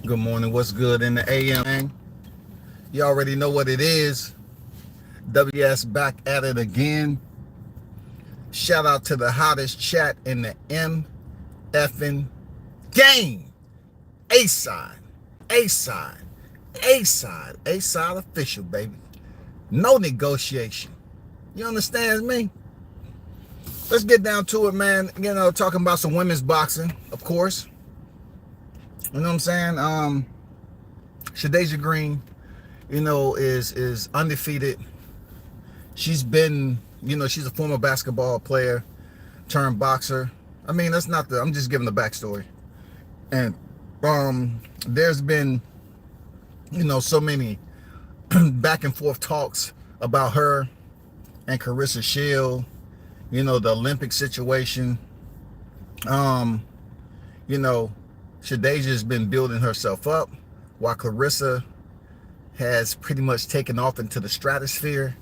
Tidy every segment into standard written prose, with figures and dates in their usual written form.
Good morning. What's good in the AM? You already know what it is. WS back at it again. Shout out to the hottest chat in the M effing game. A-side, A-side, A-side, A-side official, baby. No negotiation. You understand me? Let's get down to it, man. Talking about some women's boxing, of course. You know what I'm saying? Shadasia, is undefeated. She's been, she's a former basketball player turned boxer. I mean, I'm just giving the backstory. And there's been, so many back and forth talks about her and Clarissa Shield, the Olympic situation. Shadasia's been building herself up while Clarissa has pretty much taken off into the stratosphere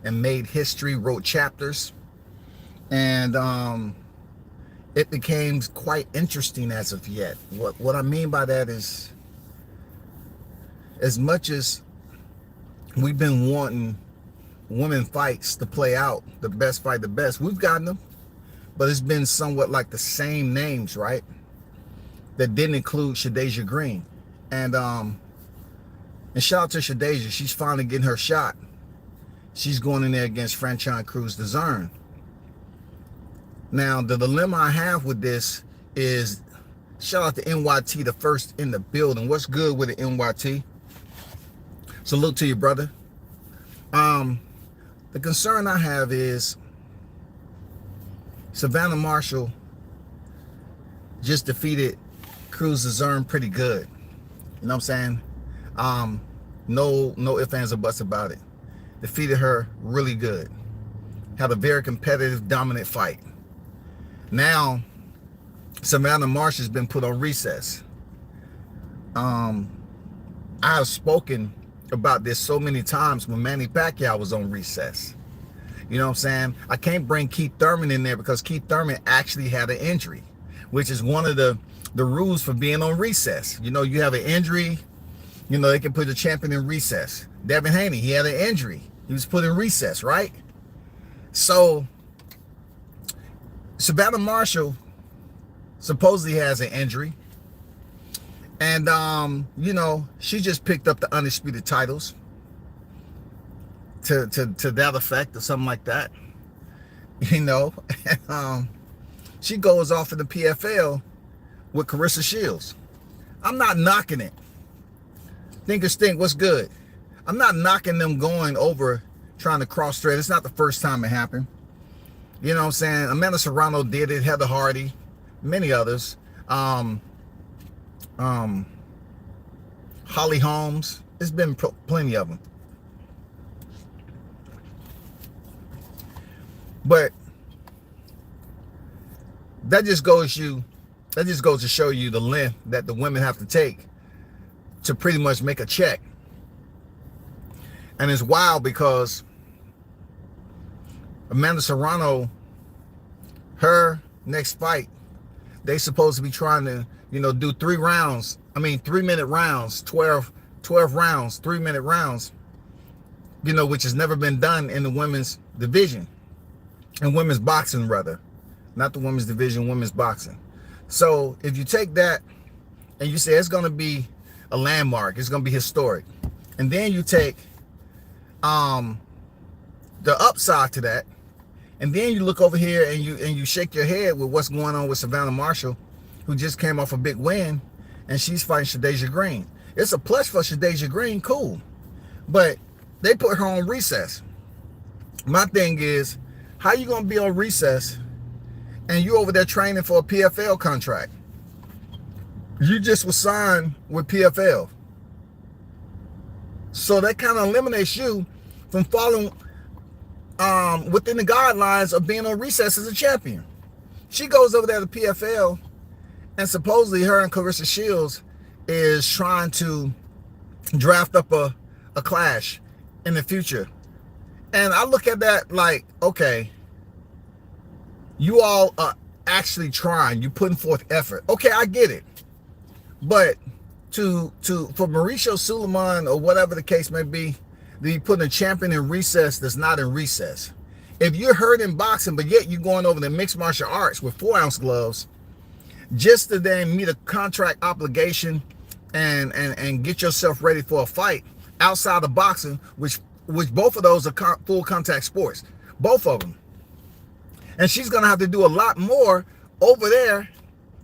and made history, wrote chapters. And it became quite interesting as of yet. What I mean by that is, as much as we've been wanting women fights to play out, the best fight the best, we've gotten them, but it's been somewhat like the same names, right? That didn't include Shadasia Green. And shout out to Shadasia. She's finally getting her shot. She's going in there against Franchon Crees-Dezurn. Now, the dilemma I have with this is, shout out to NYT, the first in the building. What's good with the NYT? Salute to you, brother. The concern I have is Savannah Marshall just defeated Crees-Dezurn pretty good. You know what I'm saying? No ifs, ands, or buts about it. Defeated her really good. Had a very competitive, dominant fight. Now, Savannah Marshall has been put on recess. I have spoken about this so many times when Manny Pacquiao was on recess. You know what I'm saying? I can't bring Keith Thurman in there because Keith Thurman actually had an injury, which is one of the rules for being on recess. You have an injury, they can put the champion in recess. Devin Haney, he had an injury. He was put in recess, right? So, Savannah Marshall supposedly has an injury. And, she just picked up the undisputed titles to that effect or something like that. She goes off in the PFL with Clarissa Shields. I'm not knocking it. Think or stink, what's good? I'm not knocking them going over trying to cross thread. It's not the first time it happened. You know what I'm saying? Amanda Serrano did it, Heather Hardy, many others. Holly Holmes. There's been plenty of them. But that just goes to show you the length that the women have to take to pretty much make a check. And it's wild because Amanda Serrano, her next fight, they supposed to be trying to, do 3 rounds. 3-minute rounds, 12 rounds, 3-minute rounds, which has never been done in the women's division, in women's boxing rather, not the women's division, women's boxing. So if you take that and you say it's going to be a landmark, it's going to be historic, and then you take the upside to that, and then you look over here and you shake your head with what's going on with Savannah Marshall, who just came off a big win, and she's fighting Shadasia Green. It's a plus for Shadasia Green, cool, but they put her on recess. My thing is, how you gonna be on recess and you over there training for a PFL contract? You just was signed with PFL. So that kind of eliminates you from following within the guidelines of being on recess as a champion. She goes over there to PFL, and supposedly her and Clarissa Shields is trying to draft up a clash in the future. And I look at that like, okay, you all are actually trying, you putting forth effort. Okay, I get it. But for Mauricio Suleiman or whatever the case may be, to be putting a champion in recess that's not in recess. If you're hurt in boxing, but yet you're going over to mixed martial arts with 4-ounce gloves, just to then meet a contract obligation and get yourself ready for a fight outside of boxing, which both of those are full contact sports, both of them. And she's gonna have to do a lot more over there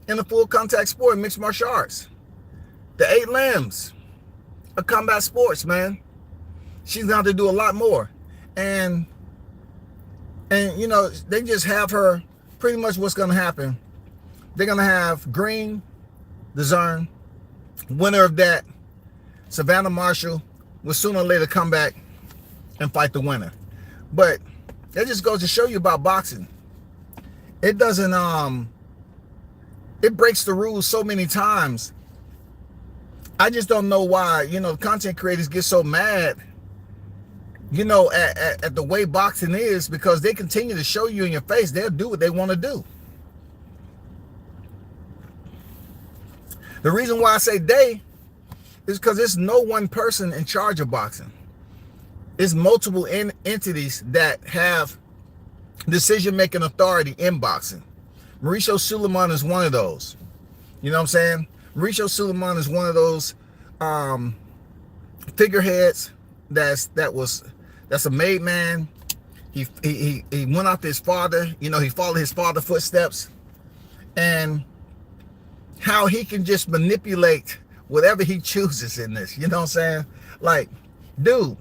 in the full contact sport, mixed martial arts. The 8 limbs of combat sports, man. She's gonna have to do a lot more. And you know, they just have her, pretty much what's gonna happen. They're gonna have Crees-Dezurn, winner of that, Savannah Marshall, will sooner or later come back and fight the winner. But that just goes to show you about boxing. It doesn't, it breaks the rules so many times. I just don't know why, you know, content creators get so mad, you know, at the way boxing is, because they continue to show you in your face they'll do what they want to do. The reason why I say they is because there's no one person in charge of boxing. It's multiple entities that have decision-making authority in boxing. Mauricio Suleiman is one of those. You know what I'm saying? Mauricio Suleiman is one of those figureheads that's a made man. He went after his father. You know, he followed his father's footsteps, and how he can just manipulate whatever he chooses in this. You know what I'm saying? Like, dude,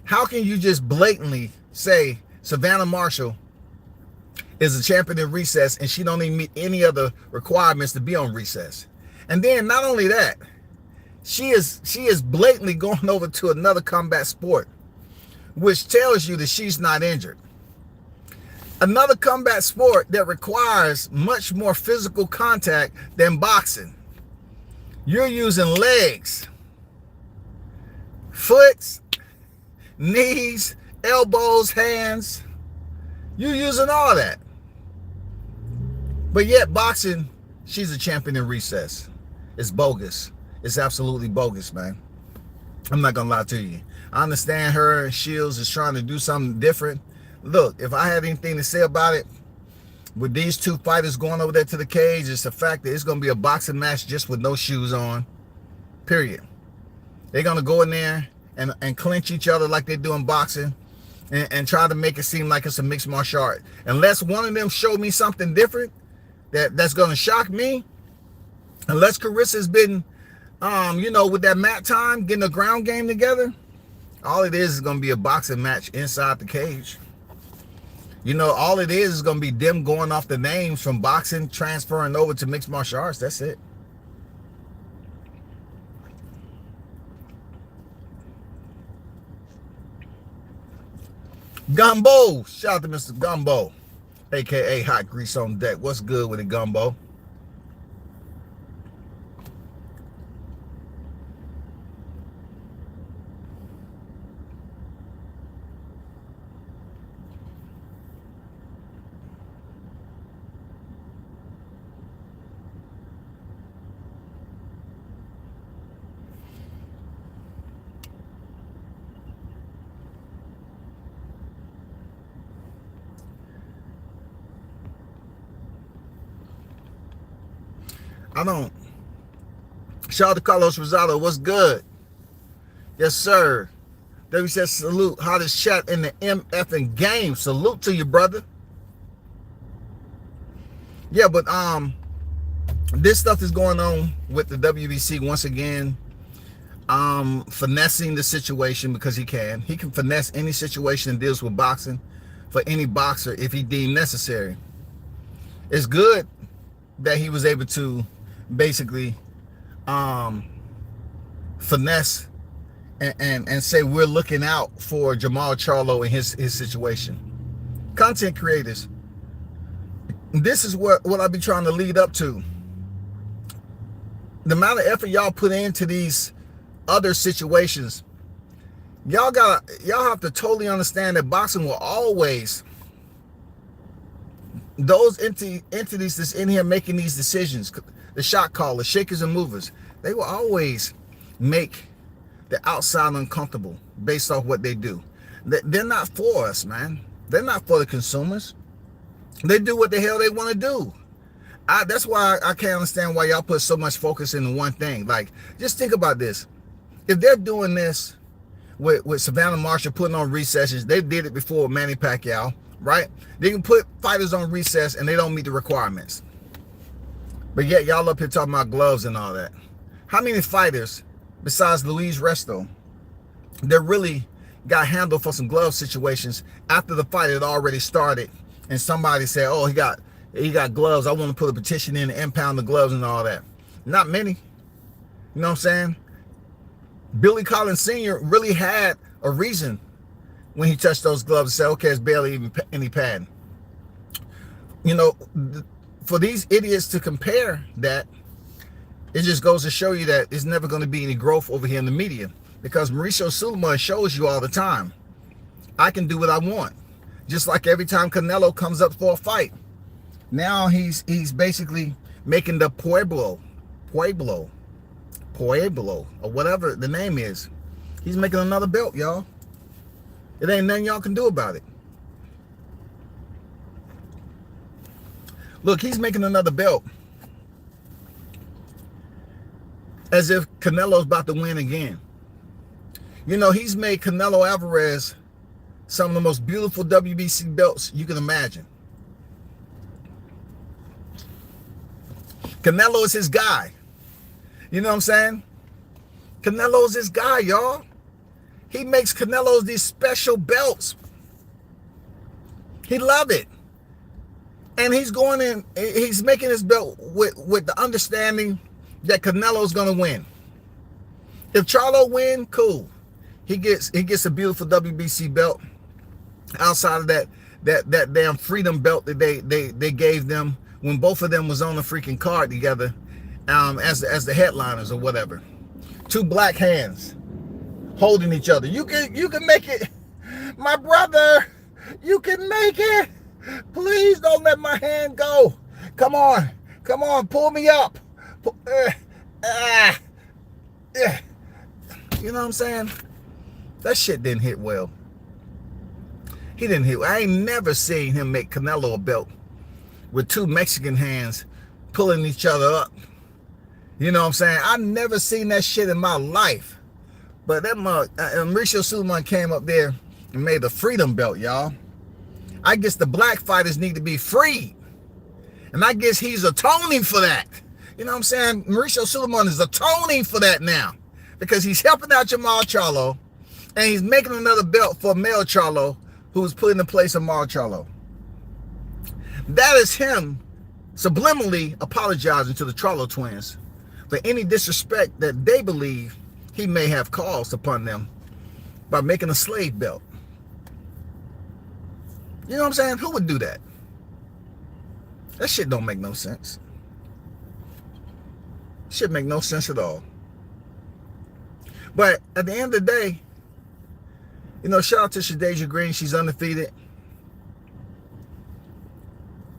how can you just blatantly say Savannah Marshall is a champion in recess and she don't even meet any other requirements to be on recess? And then not only that, she is blatantly going over to another combat sport, which tells you that she's not injured. Another combat sport that requires much more physical contact than boxing. You're using legs, foots, knees, elbows, hands. You're using all that. But yet boxing, she's a champion in recess. It's bogus. It's absolutely bogus, man. I'm not gonna lie to you. I understand her and Shields is trying to do something different. Look, if I had anything to say about it, with these two fighters going over there to the cage, it's the fact that it's going to be a boxing match just with no shoes on, period. They're going to go in there and clinch each other like they do in boxing and try to make it seem like it's a mixed martial art. Unless one of them show me something different that's going to shock me, unless Carissa's been, you know, with that mat time, getting a ground game together, all it is going to be a boxing match inside the cage. You know, all it is going to be them going off the names from boxing, transferring over to mixed martial arts. That's it. Gumbo. Shout out to Mr. Gumbo, a.k.a. Hot Grease on Deck. What's good with it, Gumbo? Shout out to Carlos Rosado. What's good? Yes, sir. David says salute. Hottest chat in the MFing game. Salute to you, brother. Yeah, but this stuff is going on with the WBC once again. Finessing the situation because he can. He can finesse any situation that deals with boxing for any boxer if he deemed necessary. It's good that he was able to basically finesse and say we're looking out for Jamal Charlo and his situation. Content creators, this is what I be trying to lead up to. The amount of effort y'all put into these other situations, y'all have to totally understand that boxing will always, those entities that's in here making these decisions, the shot callers, shakers and movers, They will always make the outside uncomfortable based off what they do. They're not for us, man. They're not for the consumers. They do what the hell they want to do. That's why I can't understand why y'all put so much focus into one thing. Like, just think about this. If they're doing this with Savannah Marshall putting on recesses, they did it before with Manny Pacquiao, right? They can put fighters on recess and they don't meet the requirements. But yet y'all up here talking about gloves and all that. How many fighters, besides Luis Resto, that really got handled for some glove situations after the fight had already started and somebody said, oh, he got gloves, I want to put a petition in to impound the gloves and all that? Not many. You know what I'm saying? Billy Collins Sr. really had a reason when he touched those gloves and said, okay, it's barely even any padding. You know, for these idiots to compare that, it just goes to show you that there's never going to be any growth over here in the media, because Mauricio Sulaiman shows you all the time, I can do what I want. Just like every time Canelo comes up for a fight, now he's basically making the Pueblo, or whatever the name is. He's making another belt, y'all. It ain't nothing y'all can do about it. Look, he's making another belt as if Canelo's about to win again. You know, he's made Canelo Alvarez some of the most beautiful WBC belts you can imagine. Canelo is his guy. You know what I'm saying? Canelo's his guy, y'all. He makes Canelo's these special belts. He love it. And he's going in, he's making his belt with the understanding that Canelo's gonna win. If Charlo win, cool. He gets a beautiful WBC belt outside of that damn freedom belt that they gave them when both of them was on the freaking card together, as the headliners or whatever. Two black hands holding each other. You can make it, my brother. You can make it. Please don't let my hand go. Come on, pull me up. You know what I'm saying? That shit didn't hit well. He didn't hit. I ain't never seen him make Canelo a belt with two Mexican hands pulling each other up. You know what I'm saying? I've never seen that shit in my life. But that Mauricio Sulaiman came up there and made the freedom belt, y'all. I guess the black fighters need to be freed. And I guess he's atoning for that. You know what I'm saying? Mauricio Sulaiman is atoning for that now, because he's helping out Jamal Charlo, and he's making another belt for male Charlo, who's put in the place of Mar Charlo. That is him subliminally apologizing to the Charlo twins for any disrespect that they believe he may have caused upon them by making a slave belt. You know what I'm saying? Who would do that? That shit don't make no sense. Shit make no sense at all. But at the end of the day, you know, shout out to Shadasia Green. She's undefeated.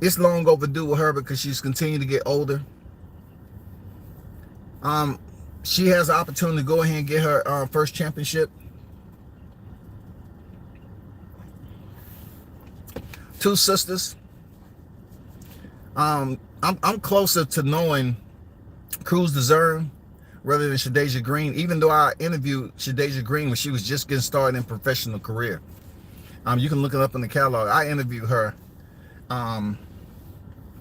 It's long overdue with her because she's continuing to get older. She has the opportunity to go ahead and get her first championship. Two sisters. I'm closer to knowing Crees-Dezurn rather than Shadasia Green, even though I interviewed Shadasia Green when she was just getting started in professional career. You can look it up in the catalog. I interviewed her.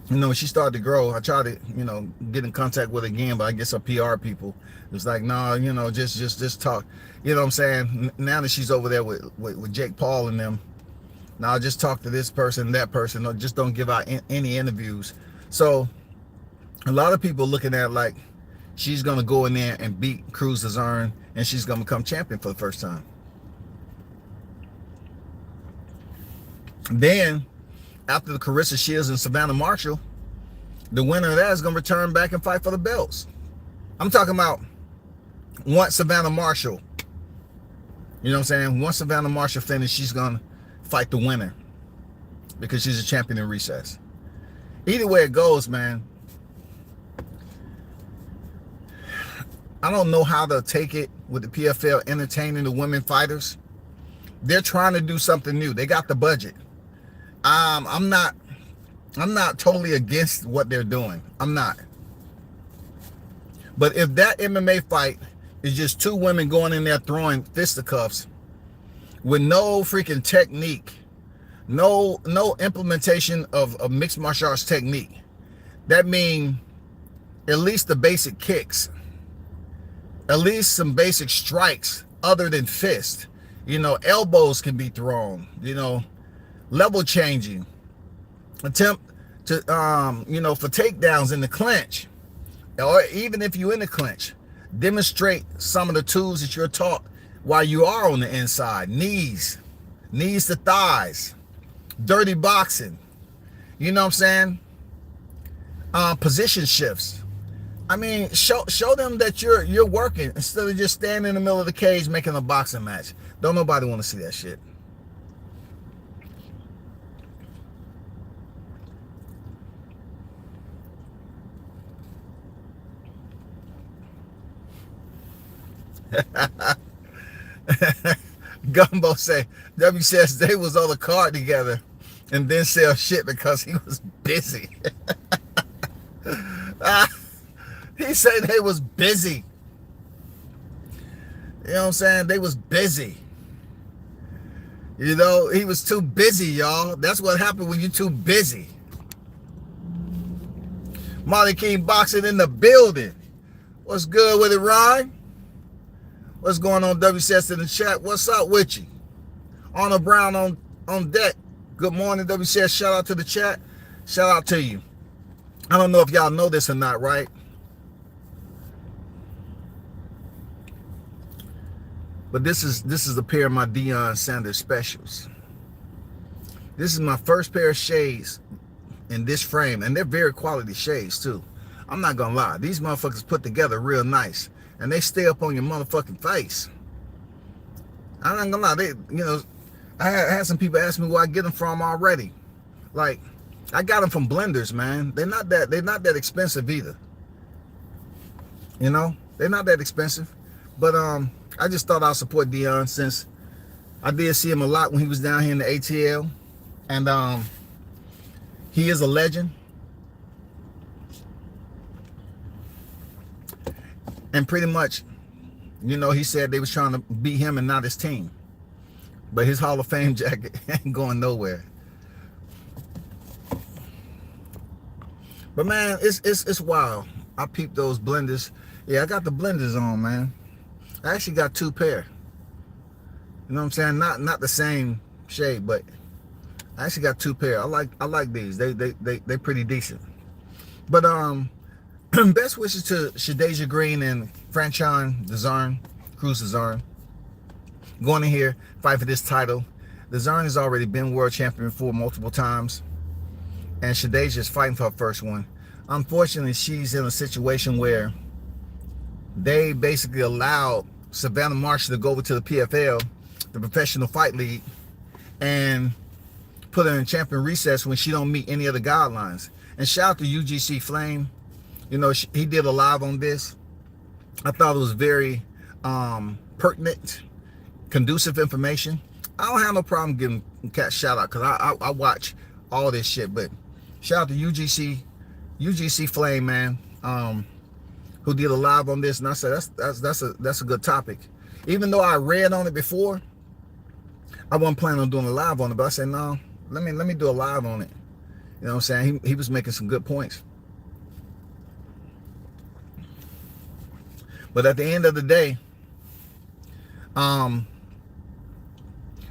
You know, she started to grow. I tried to, you know, get in contact with her again, but I guess her PR people was like, no, you know, just talk. You know what I'm saying? Now that she's over there with Jake Paul and them, now just talk to this person, that person. No, just don't give out any interviews. So a lot of people looking at it like she's going to go in there and beat Crees-Dezurn and she's going to become champion for the first time. Then, after the Carissa Shields and Savannah Marshall, the winner of that is going to return back and fight for the belts. I'm talking about once Savannah Marshall, you know what I'm saying? Once Savannah Marshall finishes, she's going to fight the winner because she's a champion in recess. Either way it goes, man, I don't know how to take it with the PFL entertaining the women fighters. They're trying to do something new. They got the budget. I'm not totally against what they're doing. I'm not. But if that MMA fight is just two women going in there throwing fisticuffs with no freaking technique, no implementation of mixed martial arts technique, that means at least the basic kicks, at least some basic strikes other than fist. You know, elbows can be thrown, you know, level changing, attempt to, you know, for takedowns in the clinch, or even if you're in the clinch, demonstrate some of the tools that you're taught while you are on the inside. Knees to thighs, dirty boxing, you know what I'm saying? Position shifts. I mean, show them that you're working instead of just standing in the middle of the cage making a boxing match. Don't nobody want to see that shit. Gumbo say W says they was on the card together and then sell shit because he was busy. He said they was busy. You know what I'm saying? They was busy. You know, he was too busy, y'all. That's what happened when you're too busy. Molly King boxing in the building. What's good with it, Ryan? What's going on, WCS in the chat? What's up with you? Arnold Brown on deck. Good morning, WCS. Shout out to the chat. Shout out to you. I don't know if y'all know this or not, right? But this is a pair of my Deion Sanders specials. This is my first pair of shades in this frame, and they're very quality shades too. I'm not gonna lie, these motherfuckers put together real nice, and they stay up on your motherfucking face. I'm not gonna lie, they, you know, I had some people ask me where I get them from already. Like, I got them from Blenders, man. They're not that expensive either. You know, they're not that expensive, but I just thought I'd support Deion since I did see him a lot when he was down here in the ATL, and he is a legend. And pretty much, you know, he said they was trying to beat him and not his team. But his Hall of Fame jacket ain't going nowhere. But man, it's wild. I peeped those Blenders. Yeah, I got the Blenders on, man. I actually got two pair. You know what I'm saying? Not the same shade, but I actually got two pair. I like these. They pretty decent. But best wishes to Shadasia Green and Franchon Dezurn, Crees-Dezurn. Going in here, fight for this title. Dezurn has already been world champion before multiple times, and Shadasia is fighting for her first one. Unfortunately, she's in a situation where they basically allowed Savannah Marshall to go over to the PFL, the Professional Fight League, and put her in champion recess when she don't meet any of the guidelines. And shout out to UGC Flame. You know, he did a live on this. I thought it was very pertinent, conducive information. I don't have no problem giving Cat shout out because I watch all this shit. But shout out to UGC Flame, man, who did a live on this, and I said that's a good topic. Even though I read on it before, I wasn't planning on doing a live on it, but I said no, let me do a live on it. You know what I'm saying? He was making some good points. But at the end of the day,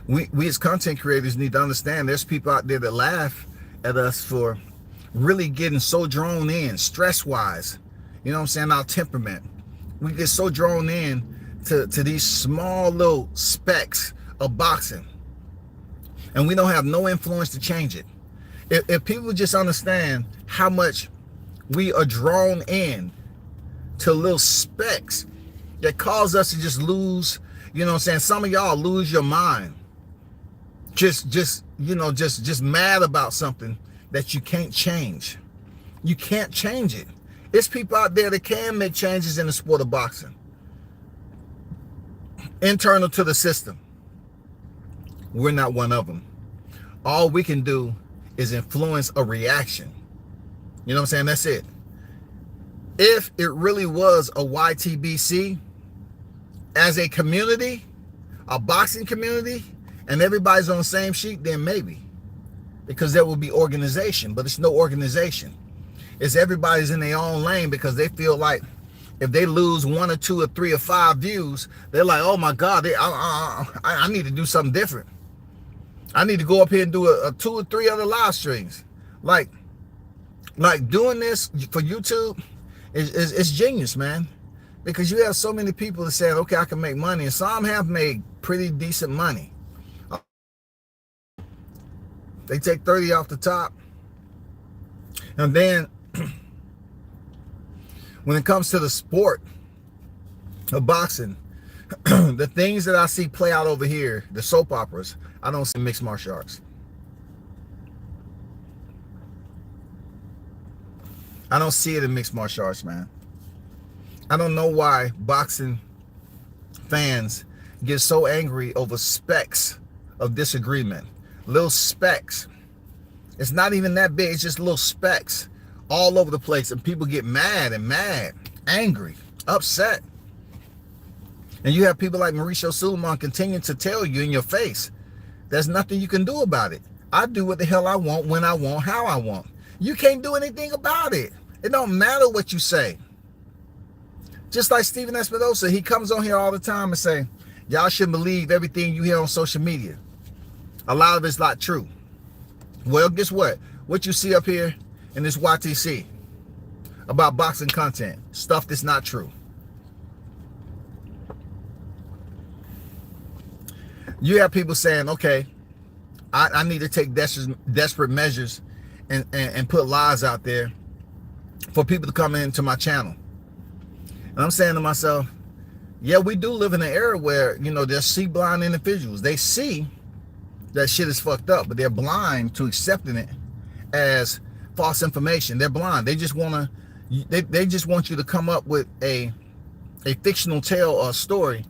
we as content creators need to understand there's people out there that laugh at us for really getting so drawn in, stress-wise. You know what I'm saying? Our temperament. We get so drawn in to these small little specks of boxing, and we don't have no influence to change it. If people just understand how much we are drawn in to little specks that cause us to just lose, you know what I'm saying? Some of y'all lose your mind. Just mad about something that you can't change. You can't change it. It's people out there that can make changes in the sport of boxing, internal to the system. We're not one of them. All we can do is influence a reaction. You know what I'm saying? That's it. If it really was a YTBC as a community, a boxing community, and everybody's on the same sheet, then maybe. Because there will be organization, but it's no organization. It's everybody's in their own lane because they feel like if they lose 1 or 2 or 3 or 5 views, they're like, oh my God, I need to do something different. I need to go up here and do a 2 or 3 other live streams. Like doing this for YouTube is genius, man. Because you have so many people that say, okay, I can make money. And some have made pretty decent money. They take 30 off the top. And then when it comes to the sport of boxing, the things that I see play out over here, the soap operas, I don't see mixed martial arts. I don't see it in mixed martial arts, man. I don't know why boxing fans get so angry over specks of disagreement. Little specks. It's not even that big. It's just little specks all over the place. And people get mad, angry, upset. And you have people like Mauricio Suleiman continuing to tell you in your face, there's nothing you can do about it. I do what the hell I want, when I want, how I want. You can't do anything about it. It don't matter what you say. Just like Steven Espinosa, he comes on here all the time and say, y'all shouldn't believe everything you hear on social media. A lot of it's not true. Well, guess what? What you see up here in this YTC about boxing content, stuff that's not true. You have people saying, okay, I need to take desperate measures and put lies out there for people to come into my channel. And I'm saying to myself, yeah, we do live in an era where, you know, there's blind individuals. They see that shit is fucked up, but they're blind to accepting it as false information. They're blind. They just want to, they just want you to come up with a fictional tale or a story,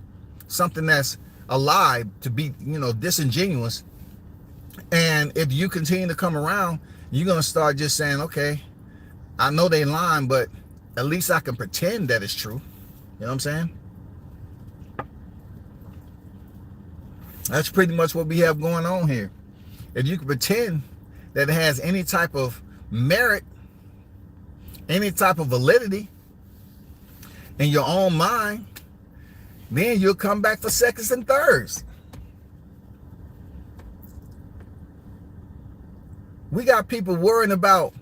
something that's a lie, to be, you know, disingenuous. And if you continue to come around, you're going to start just saying, okay, I know they lying, but at least I can pretend that it's true. You know what I'm saying? That's pretty much what we have going on here. If you can pretend that it has any type of merit, any type of validity in your own mind, then you'll come back for seconds and thirds. We got people worrying about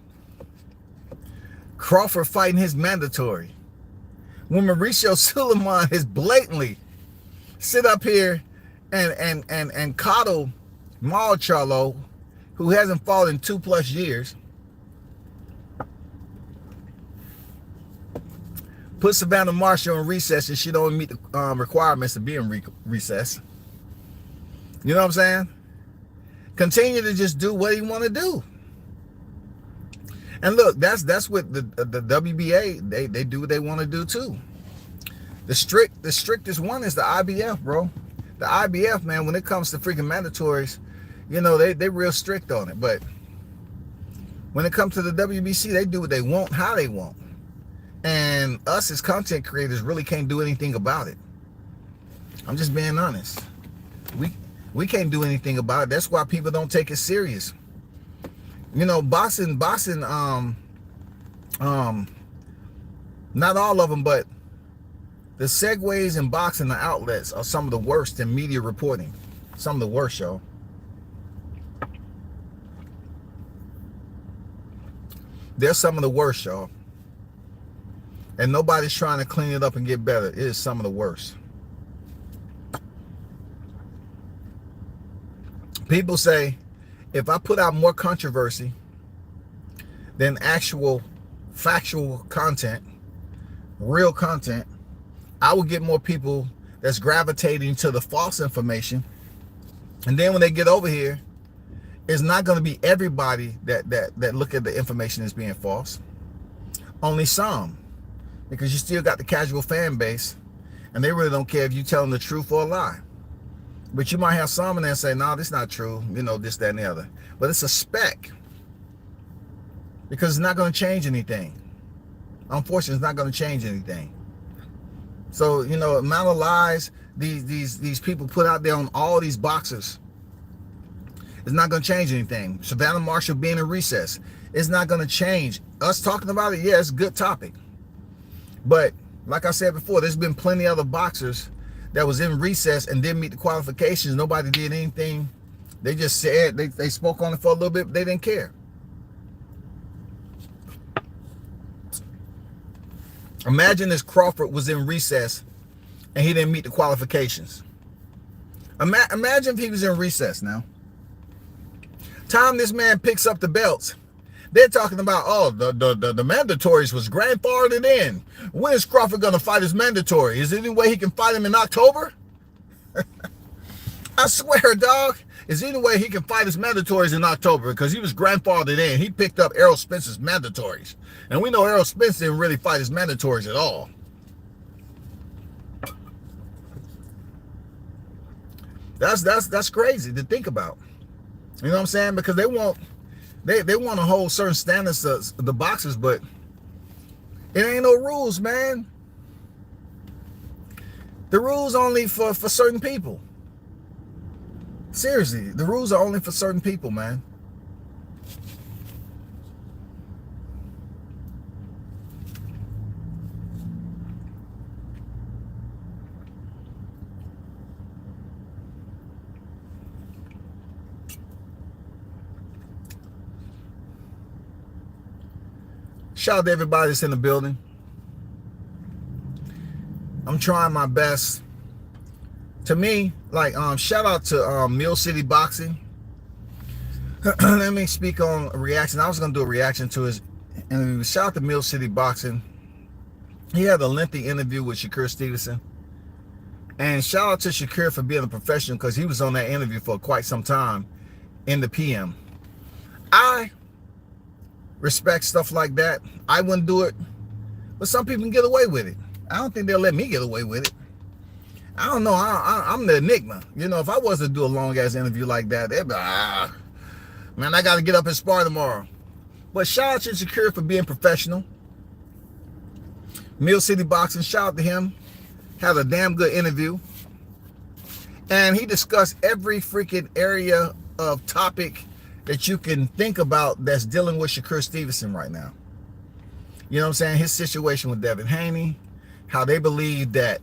Crawford fighting his mandatory, when Mauricio Suleiman is blatantly sit up here and coddle Maul Charlo, who hasn't fought in 2+ years, put Savannah Marshall in recess and she don't meet the requirements to be in recess. You know what I'm saying? Continue to just do what he want to do. And look, that's what the WBA, they do what they want to do too. The strictest one is the IBF, bro. The IBF, man, when it comes to freaking mandatories, you know, they real strict on it. But when it comes to the WBC, they do what they want, how they want. And us as content creators really can't do anything about it. I'm just being honest. We can't do anything about it. That's why people don't take it serious. You know, boxing, not all of them, but the segues in boxing, the outlets are some of the worst in media reporting. Some of the worst, y'all. They're some of the worst, y'all. And nobody's trying to clean it up and get better. It is some of the worst. People say, if I put out more controversy than actual factual content, real content, I will get more people that's gravitating to the false information. And then when they get over here, it's not going to be everybody that look at the information as being false. Only some, because you still got the casual fan base, and they really don't care if you tell them the truth or a lie. But you might have some in there say, no, this is not true, you know, this, that, and the other. But it's a spec, because it's not going to change anything. Unfortunately, it's not going to change anything. So, you know, amount of lies these people put out there on all these boxers, it's not going to change anything. Savannah Marshall being in recess, it's not going to change. Us talking about it, yeah, it's a good topic. But like I said before, there's been plenty of other boxers that was in recess and didn't meet the qualifications. Nobody did anything. They just said, they spoke on it for a little bit, but they didn't care. Imagine this Crawford was in recess and he didn't meet the qualifications. Imagine if he was in recess now. Time this man picks up the belts, they're talking about, oh, the mandatories was grandfathered in. When is Crawford going to fight his mandatory? Is there any way he can fight him in October? I swear, dog. Is there any way he can fight his mandatories in October? Because he was grandfathered in. He picked up Errol Spence's mandatories. And we know Errol Spence didn't really fight his mandatories at all. That's crazy to think about. You know what I'm saying? Because they want to hold certain standards of the boxers, but it ain't no rules, man. The rules only for certain people. Seriously, the rules are only for certain people, man. Shout out to everybody that's in the building. I'm trying my best. To me, like, shout out to Mill City Boxing. Let me speak on a reaction. I was going to do a reaction to his interview. Shout out to Mill City Boxing. He had a lengthy interview with Crees-Dezurn. And shout out to Shakur for being a professional, because he was on that interview for quite some time in the PM. I respect stuff like that. I wouldn't do it, but some people can get away with it. I don't think they'll let me get away with it. I don't know. I'm the enigma. You know, if I was to do a long-ass interview like that, they'd be like, man, I got to get up and spar tomorrow. But shout out to Shakur for being professional. Mill City Boxing, shout out to him. Had a damn good interview. And he discussed every freaking area of topic that you can think about that's dealing with Crees-Dezurn right now. You know what I'm saying? His situation with Devin Haney, how they believe that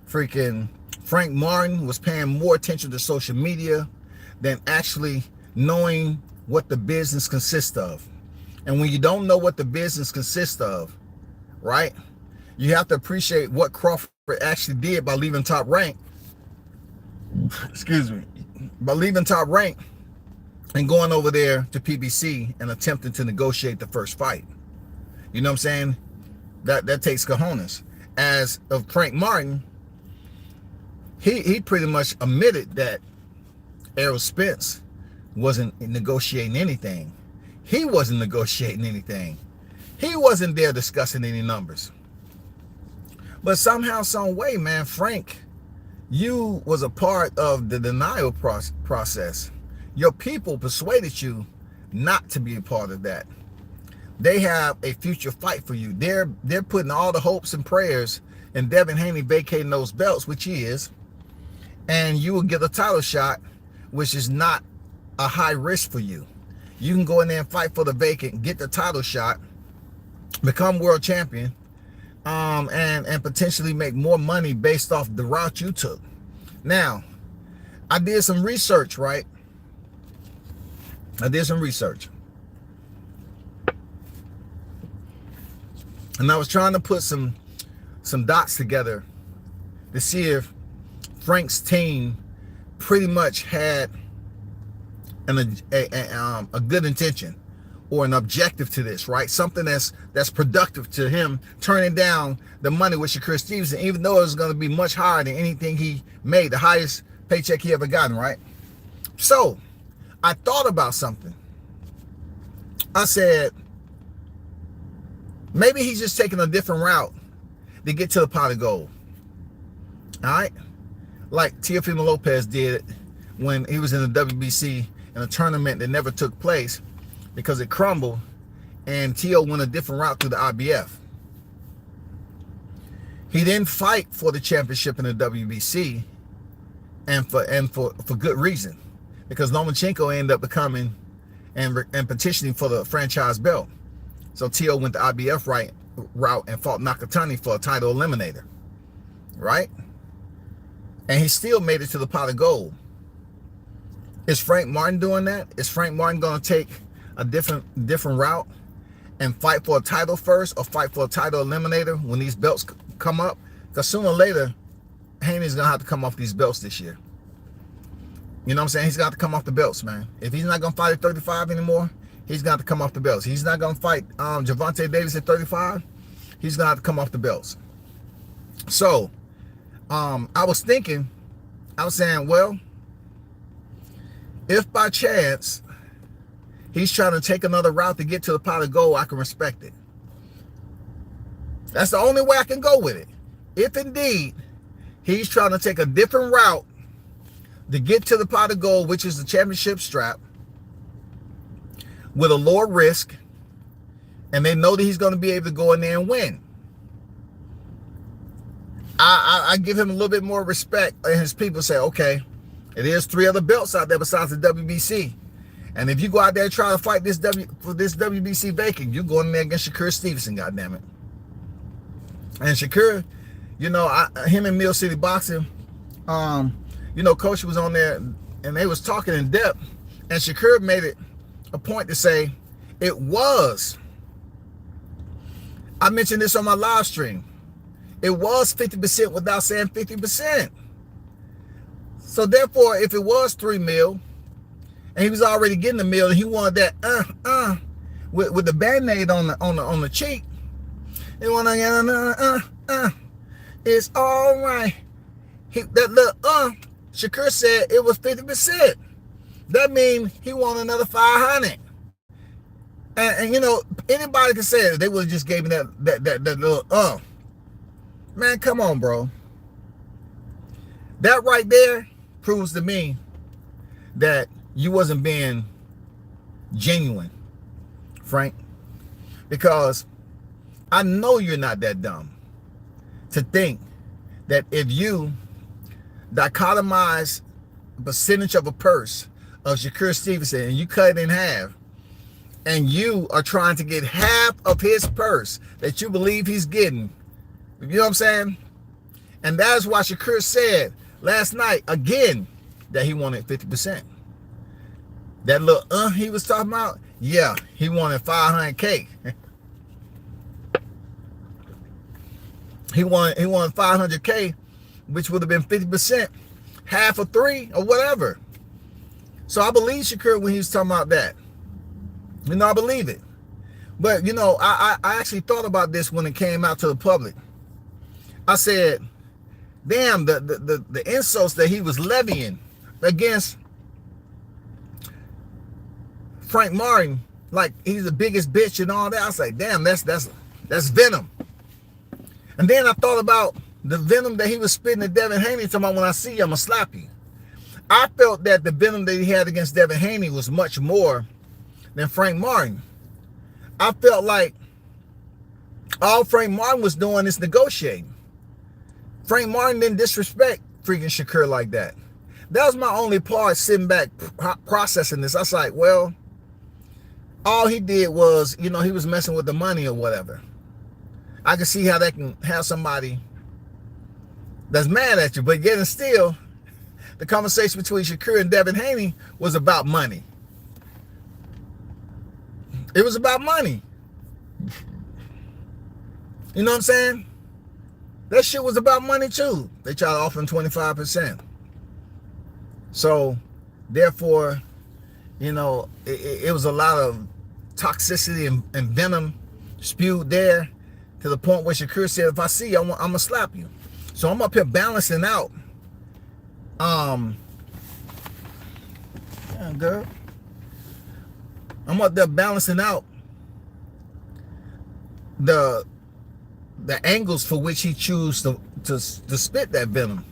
freaking Frank Martin was paying more attention to social media than actually knowing what the business consists of. And when you don't know what the business consists of, right, you have to appreciate what Crawford actually did by leaving Top Rank. Excuse me. By leaving Top Rank and going over there to PBC and attempting to negotiate the first fight. You know what I'm saying? That takes cojones. As of Frank Martin, he pretty much admitted that Errol Spence wasn't negotiating anything. He wasn't negotiating anything. He wasn't there discussing any numbers. But somehow, some way, man, Frank, you was a part of the denial process. Your people persuaded you not to be a part of that. They have a future fight for you. They're putting all the hopes and prayers in Devin Haney vacating those belts, which he is, and you will get a title shot, which is not a high risk for you. You can go in there and fight for the vacant, get the title shot, become world champion, and potentially make more money based off the route you took. Now, I did some research, right? I did some research. And I was trying to put some dots together to see if Frank's team pretty much had a good intention or an objective to this, right? Something that's productive to him turning down the money with Crees-Dezurn, even though it was going to be much higher than anything he made, the highest paycheck he ever gotten, right? So I thought about something. I said, Maybe he's just taking a different route to get to the pot of gold. All right? Like Teofimo Lopez did when he was in the WBC in a tournament that never took place because it crumbled, and Teo went a different route through the IBF. He didn't fight for the championship in the WBC, and for good reason, because Lomachenko ended up becoming and petitioning for the franchise belt. So Teo went the IBF route and fought Nakatani for a title eliminator, right? And he still made it to the pot of gold. Is Frank Martin doing that? Is Frank Martin going to take a different route and fight for a title first, or fight for a title eliminator when these belts come up? Because sooner or later, Haney's going to have to come off these belts this year. You know what I'm saying? He's got to come off the belts, man. If he's not going to fight at 35 anymore, he's got to come off the belts. He's not going to fight Gervonta Davis at 35. He's going to have to come off the belts. So, I was saying, well, if by chance he's trying to take another route to get to the pot of gold, I can respect it. That's the only way I can go with it. If indeed he's trying to take a different route to get to the pot of gold, which is the championship strap, with a lower risk, and they know that he's going to be able to go in there and win, I give him a little bit more respect, and his people say, okay, it is 3 other belts out there besides the WBC. And if you go out there and try to fight for this WBC vacant, you're going in there against Shakur Stevenson, goddammit. And Shakur, you know, him and Mill City Boxing, you know, Coach was on there and they was talking in depth, and Shakur made it a point to say it was, I mentioned this on my live stream, it was 50% without saying 50%. So therefore, if it was 3 mil, and he was already getting the meal, and he wanted that with the Band-Aid on the cheek, he wanted it's all right. That little Shakur said it was 50%. That means he wanted another 500. And you know, anybody can say it. They would have just gave me that little Man, come on, bro. That right there proves to me that you wasn't being genuine, Frank, because I know you're not that dumb to think that if you dichotomize a percentage of a purse of Shakur Stevenson and you cut it in half, and you are trying to get half of his purse that you believe he's getting, you know what I'm saying? And that's why Shakur said last night again that he wanted 50%. That little he was talking about, yeah, he wanted 500K. he wanted 500K, which would have been 50%, half of 3 or whatever. So I believe Shakur when he was talking about that. You know, I believe it. But you know, I actually thought about this when it came out to the public. I said, damn, the insults that he was levying against Frank Martin, like he's the biggest bitch and all that. I was like, damn, that's venom. And then I thought about the venom that he was spitting at Devin Haney, talking about, when I see you, I'm gonna slap you. I felt that the venom that he had against Devin Haney was much more than Frank Martin. I felt like all Frank Martin was doing is negotiating. Frank Martin didn't disrespect freaking Shakur like that. That was my only part sitting back processing this. I was like, well, all he did was, you know, he was messing with the money or whatever. I can see how that can have somebody that's mad at you, but yet and still, the conversation between Shakur and Devin Haney was about money. It was about money. You know what I'm saying? That shit was about money too. They tried to offer him 25%. So, therefore, you know, it was a lot of toxicity and venom spewed there, to the point where Shakur said, if I see you, I'm going to slap you. So I'm up here balancing out. Yeah, girl. I'm up there balancing out the angles for which he chose to spit that venom.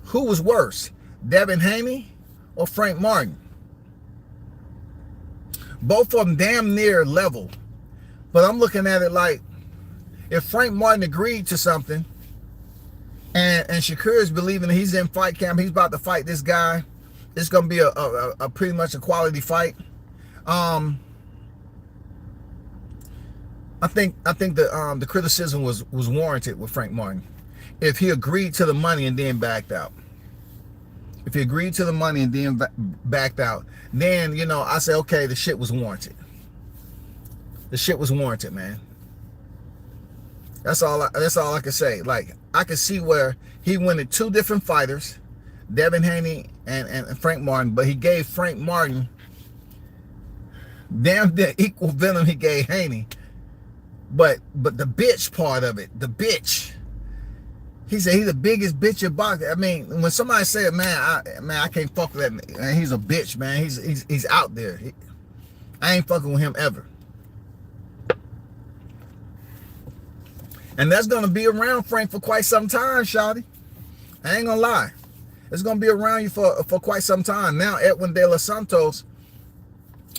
Who was worse, Devin Haney or Frank Martin? Both of them damn near level. But I'm looking at it like, if Frank Martin agreed to something, and Shakur is believing that he's in fight camp, he's about to fight this guy, it's going to be a pretty much a quality fight. I think the criticism was warranted with Frank Martin. If he agreed to the money and then backed out. If he agreed to the money and then backed out, then, you know, I say, okay, the shit was warranted. The shit was warranted, man. That's all I can say. Like, I can see where he went at two different fighters, Devin Haney and Frank Martin, but he gave Frank Martin damn the equal venom he gave Haney. But the bitch part of it, the bitch. He said he's the biggest bitch in boxing. I mean, when somebody said, man, I can't fuck with that man. He's a bitch, man. He's out there. I ain't fucking with him ever. And that's gonna be around Frank for quite some time, shawty. I ain't gonna lie. It's gonna be around you for quite some time. Now, Edwin De Los Santos,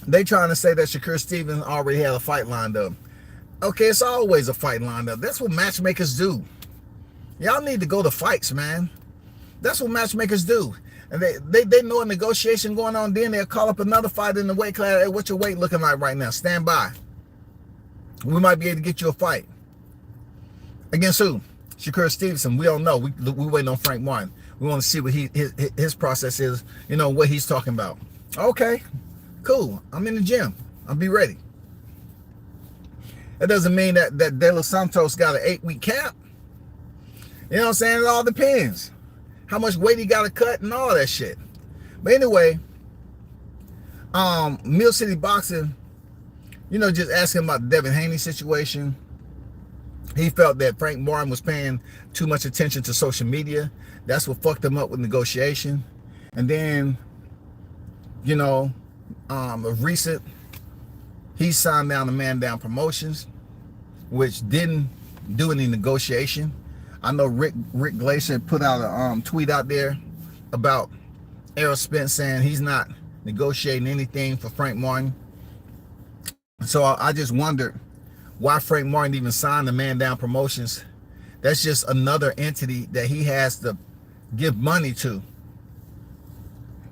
they trying to say that Shakur Stevens already had a fight lined up. Okay, it's always a fight lined up. That's what matchmakers do. Y'all need to go to fights, man. That's what matchmakers do. And they know a negotiation going on, then they'll call up another fight in the weight class. Hey, what's your weight looking like right now? Stand by. We might be able to get you a fight. Against who? Shakur Stevenson. We don't know. We waiting on Frank Martin. We want to see what his process is, you know, what he's talking about. Okay, cool. I'm in the gym. I'll be ready. That doesn't mean that De Los Santos got an 8-week camp. You know what I'm saying? It all depends. How much weight he got to cut and all that shit. But anyway, Mill City Boxing, you know, just asking about the Devin Haney situation. He felt that Frank Martin was paying too much attention to social media. That's what fucked him up with negotiation. And then, you know, of recent, he signed down the Man Down Promotions, which didn't do any negotiation. I know Rick Glacier put out a tweet out there about Errol Spence saying he's not negotiating anything for Frank Martin. So I just wondered why Frank Martin even signed the Man Down Promotions. That's just another entity that he has to give money to.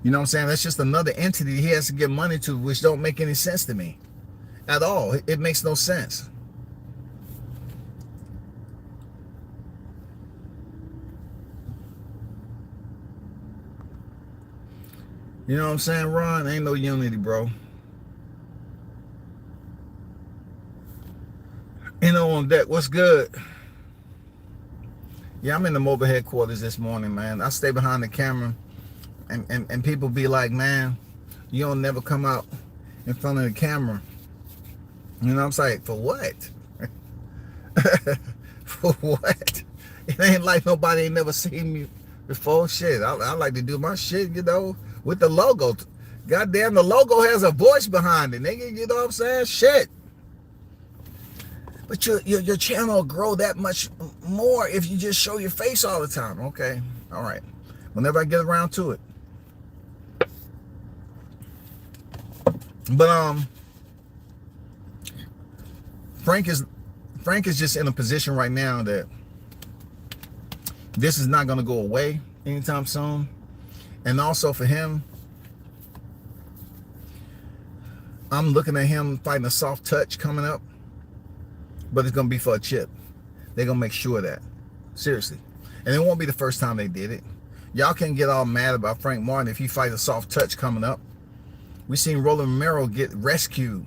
You know what I'm saying? That's just another entity he has to give money to, which don't make any sense to me at all. It makes no sense. You know what I'm saying, Ron? Ain't no unity, bro. You know, on deck, what's good? Yeah, I'm in the mobile headquarters this morning, man. I stay behind the camera, and people be like, man, you don't never come out in front of the camera. You know, I'm like, for what? For what? It ain't like nobody ain't never seen me before. Shit, I like to do my shit, you know, with the logo. Goddamn, the logo has a voice behind it, nigga. You know what I'm saying? Shit. But your channel will grow that much more if you just show your face all the time. Okay, all right. Whenever I get around to it. But Frank is just in a position right now that this is not going to go away anytime soon. And also for him, I'm looking at him fighting a soft touch coming up. But it's going to be for a chip. They're going to make sure of that. Seriously. And it won't be the first time they did it. Y'all can't get all mad about Frank Martin if he fights a soft touch coming up. We seen Roland Romero get rescued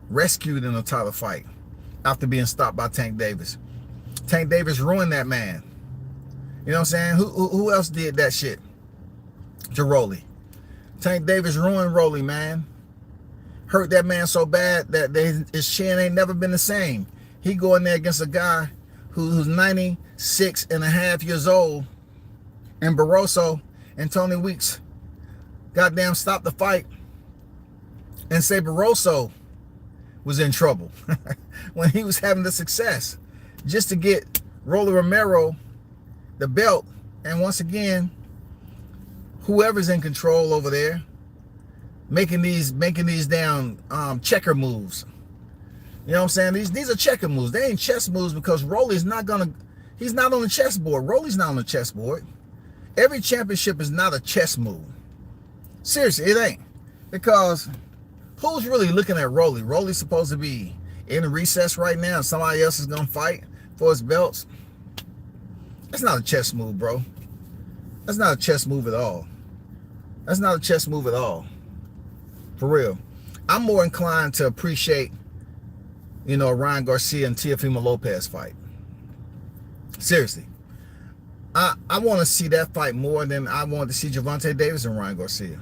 in a title fight after being stopped by Tank Davis. Tank Davis ruined that man. You know what I'm saying? Who else did that shit to Rolly? Tank Davis ruined Rolly, man. Hurt that man so bad that his chin ain't never been the same. He go in there against a guy who's 96 and a half years old, and Barroso and Tony Weeks goddamn stopped the fight and say Barroso was in trouble when he was having the success just to get Rolly Romero the belt. And once again, whoever's in control over there making these damn checker moves. You know what I'm saying? These are checker moves. They ain't chess moves, because Rolly's not gonna, he's not on the chessboard. Rolly's not on the chessboard. Every championship is not a chess move. Seriously, it ain't. Because who's really looking at Rolly? Rolly's supposed to be in recess right now, and somebody else is gonna fight for his belts. That's not a chess move, bro. That's not a chess move at all. That's not a chess move at all. For real. I'm more inclined to appreciate, you know, a Ryan Garcia and Teofimo Lopez fight. Seriously. I want to see that fight more than I want to see Gervonta Davis and Ryan Garcia.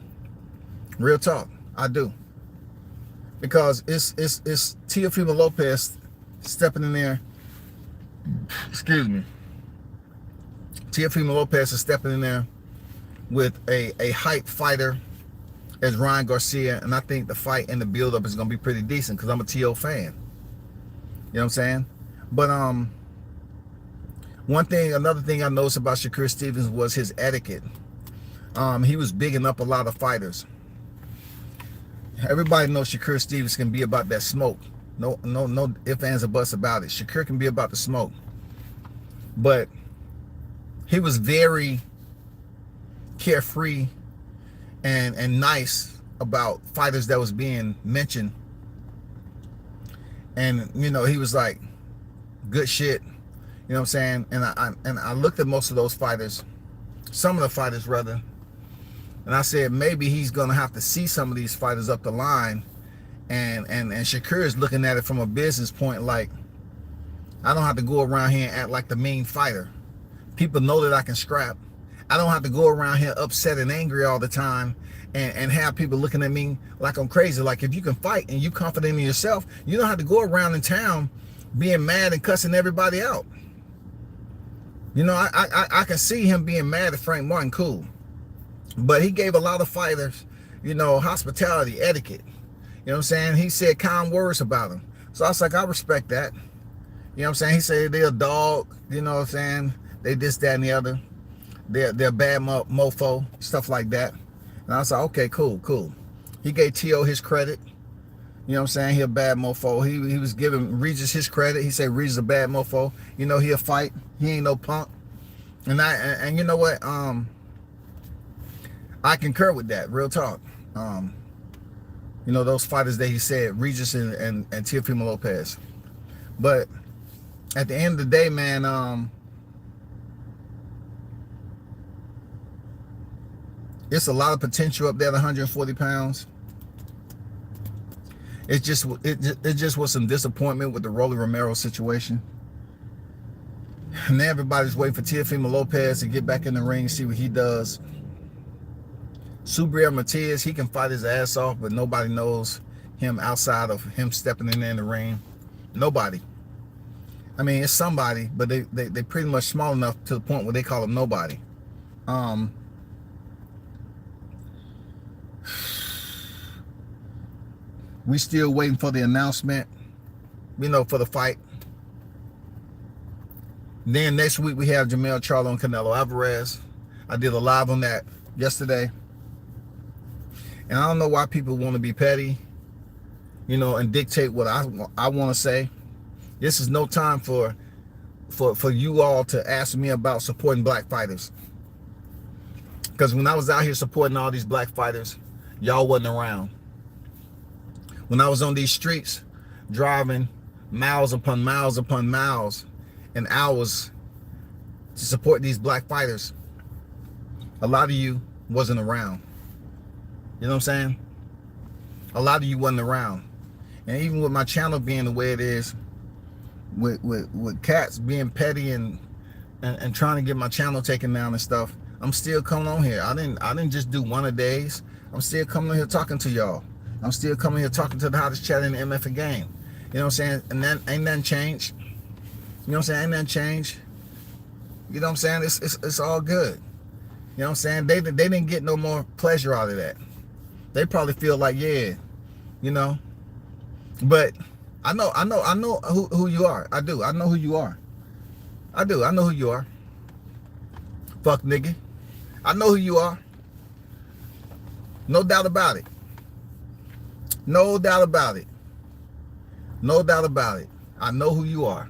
Real talk. I do. Because it's Teofimo Lopez stepping in there. Excuse me. Teofimo Lopez is stepping in there with a hype fighter as Ryan Garcia, and I think the fight and the build-up is going to be pretty decent, because I'm a T.O. fan. You know what I'm saying? But another thing I noticed about Shakur Stevens was his etiquette. He was bigging up a lot of fighters. Everybody knows Shakur Stevens can be about that smoke. No ifs, ands, or buts about it. Shakur can be about the smoke. But he was very carefree and nice about fighters that was being mentioned. And, you know, he was like, good shit. You know what I'm saying? And I looked at most of those fighters, some of the fighters rather, and I said, maybe he's going to have to see some of these fighters up the line. And Shakur is looking at it from a business point, like, I don't have to go around here and act like the mean fighter. People know that I can scrap. I don't have to go around here upset and angry all the time and have people looking at me like I'm crazy. Like, if you can fight and you confident in yourself, you don't have to go around in town being mad and cussing everybody out. You know, I can see him being mad at Frank Martin, cool. But he gave a lot of fighters, you know, hospitality, etiquette. You know what I'm saying? He said kind words about him. So I was like, I respect that. You know what I'm saying? He said they're a dog, you know what I'm saying? They this, that, and the other. They're bad mofo, stuff like that. And I was like, okay, cool. He gave T.O. his credit. You know what I'm saying? He a bad mofo. He was giving Regis his credit. He said Regis a bad mofo. You know, he'll fight. He ain't no punk. And you know what? I concur with that. Real talk. You know, those fighters that he said, Regis and Teofimo Lopez. But at the end of the day, man, it's a lot of potential up there at 140 pounds. It just was some disappointment with the Rolly Romero situation. And now everybody's waiting for Teofimo Lopez to get back in the ring and see what he does. Subriel Matias, he can fight his ass off, but nobody knows him outside of him stepping in there in the ring. Nobody. I mean, it's somebody, but they pretty much small enough to the point where they call him nobody. We still waiting for the announcement, you know, for the fight. Then next week we have Jermell Charlo and Canelo Alvarez. I did a live on that yesterday. And I don't know why people want to be petty, you know, and dictate what I want to say. This is no time for you all to ask me about supporting black fighters. Because when I was out here supporting all these black fighters, y'all wasn't around. When I was on these streets, driving miles upon miles upon miles and hours to support these black fighters, a lot of you wasn't around. You know what I'm saying? A lot of you wasn't around. And even with my channel being the way it is, with cats being petty and trying to get my channel taken down and stuff, I'm still coming on here. I didn't just do one a days. I'm still coming on here talking to y'all. I'm still coming here talking to the hottest chat in the MF game. You know what I'm saying? And then ain't nothing changed. You know what I'm saying? Ain't nothing changed. You know what I'm saying? It's all good. You know what I'm saying? They didn't get no more pleasure out of that. They probably feel like, yeah, you know, But I know who you are. I do. I know who you are. I do. I know who you are. Fuck nigga. I know who you are. No doubt about it. No doubt about it. No doubt about it. I know who you are.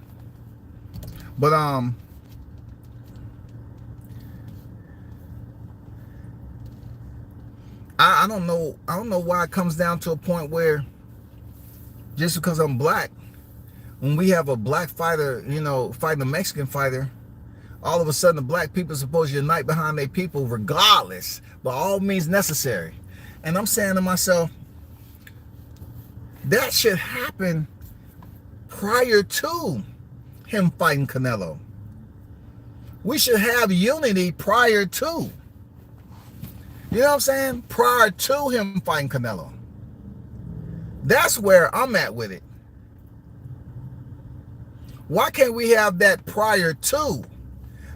But I don't know why it comes down to a point where just because I'm black, when we have a black fighter, you know, fighting a Mexican fighter, all of a sudden the black people are supposed to unite behind their people regardless, by all means necessary. And I'm saying to myself, that should happen prior to him fighting Canelo. We should have unity prior to. You know what I'm saying? Prior to him fighting Canelo. That's where I'm at with it. Why can't we have that prior to?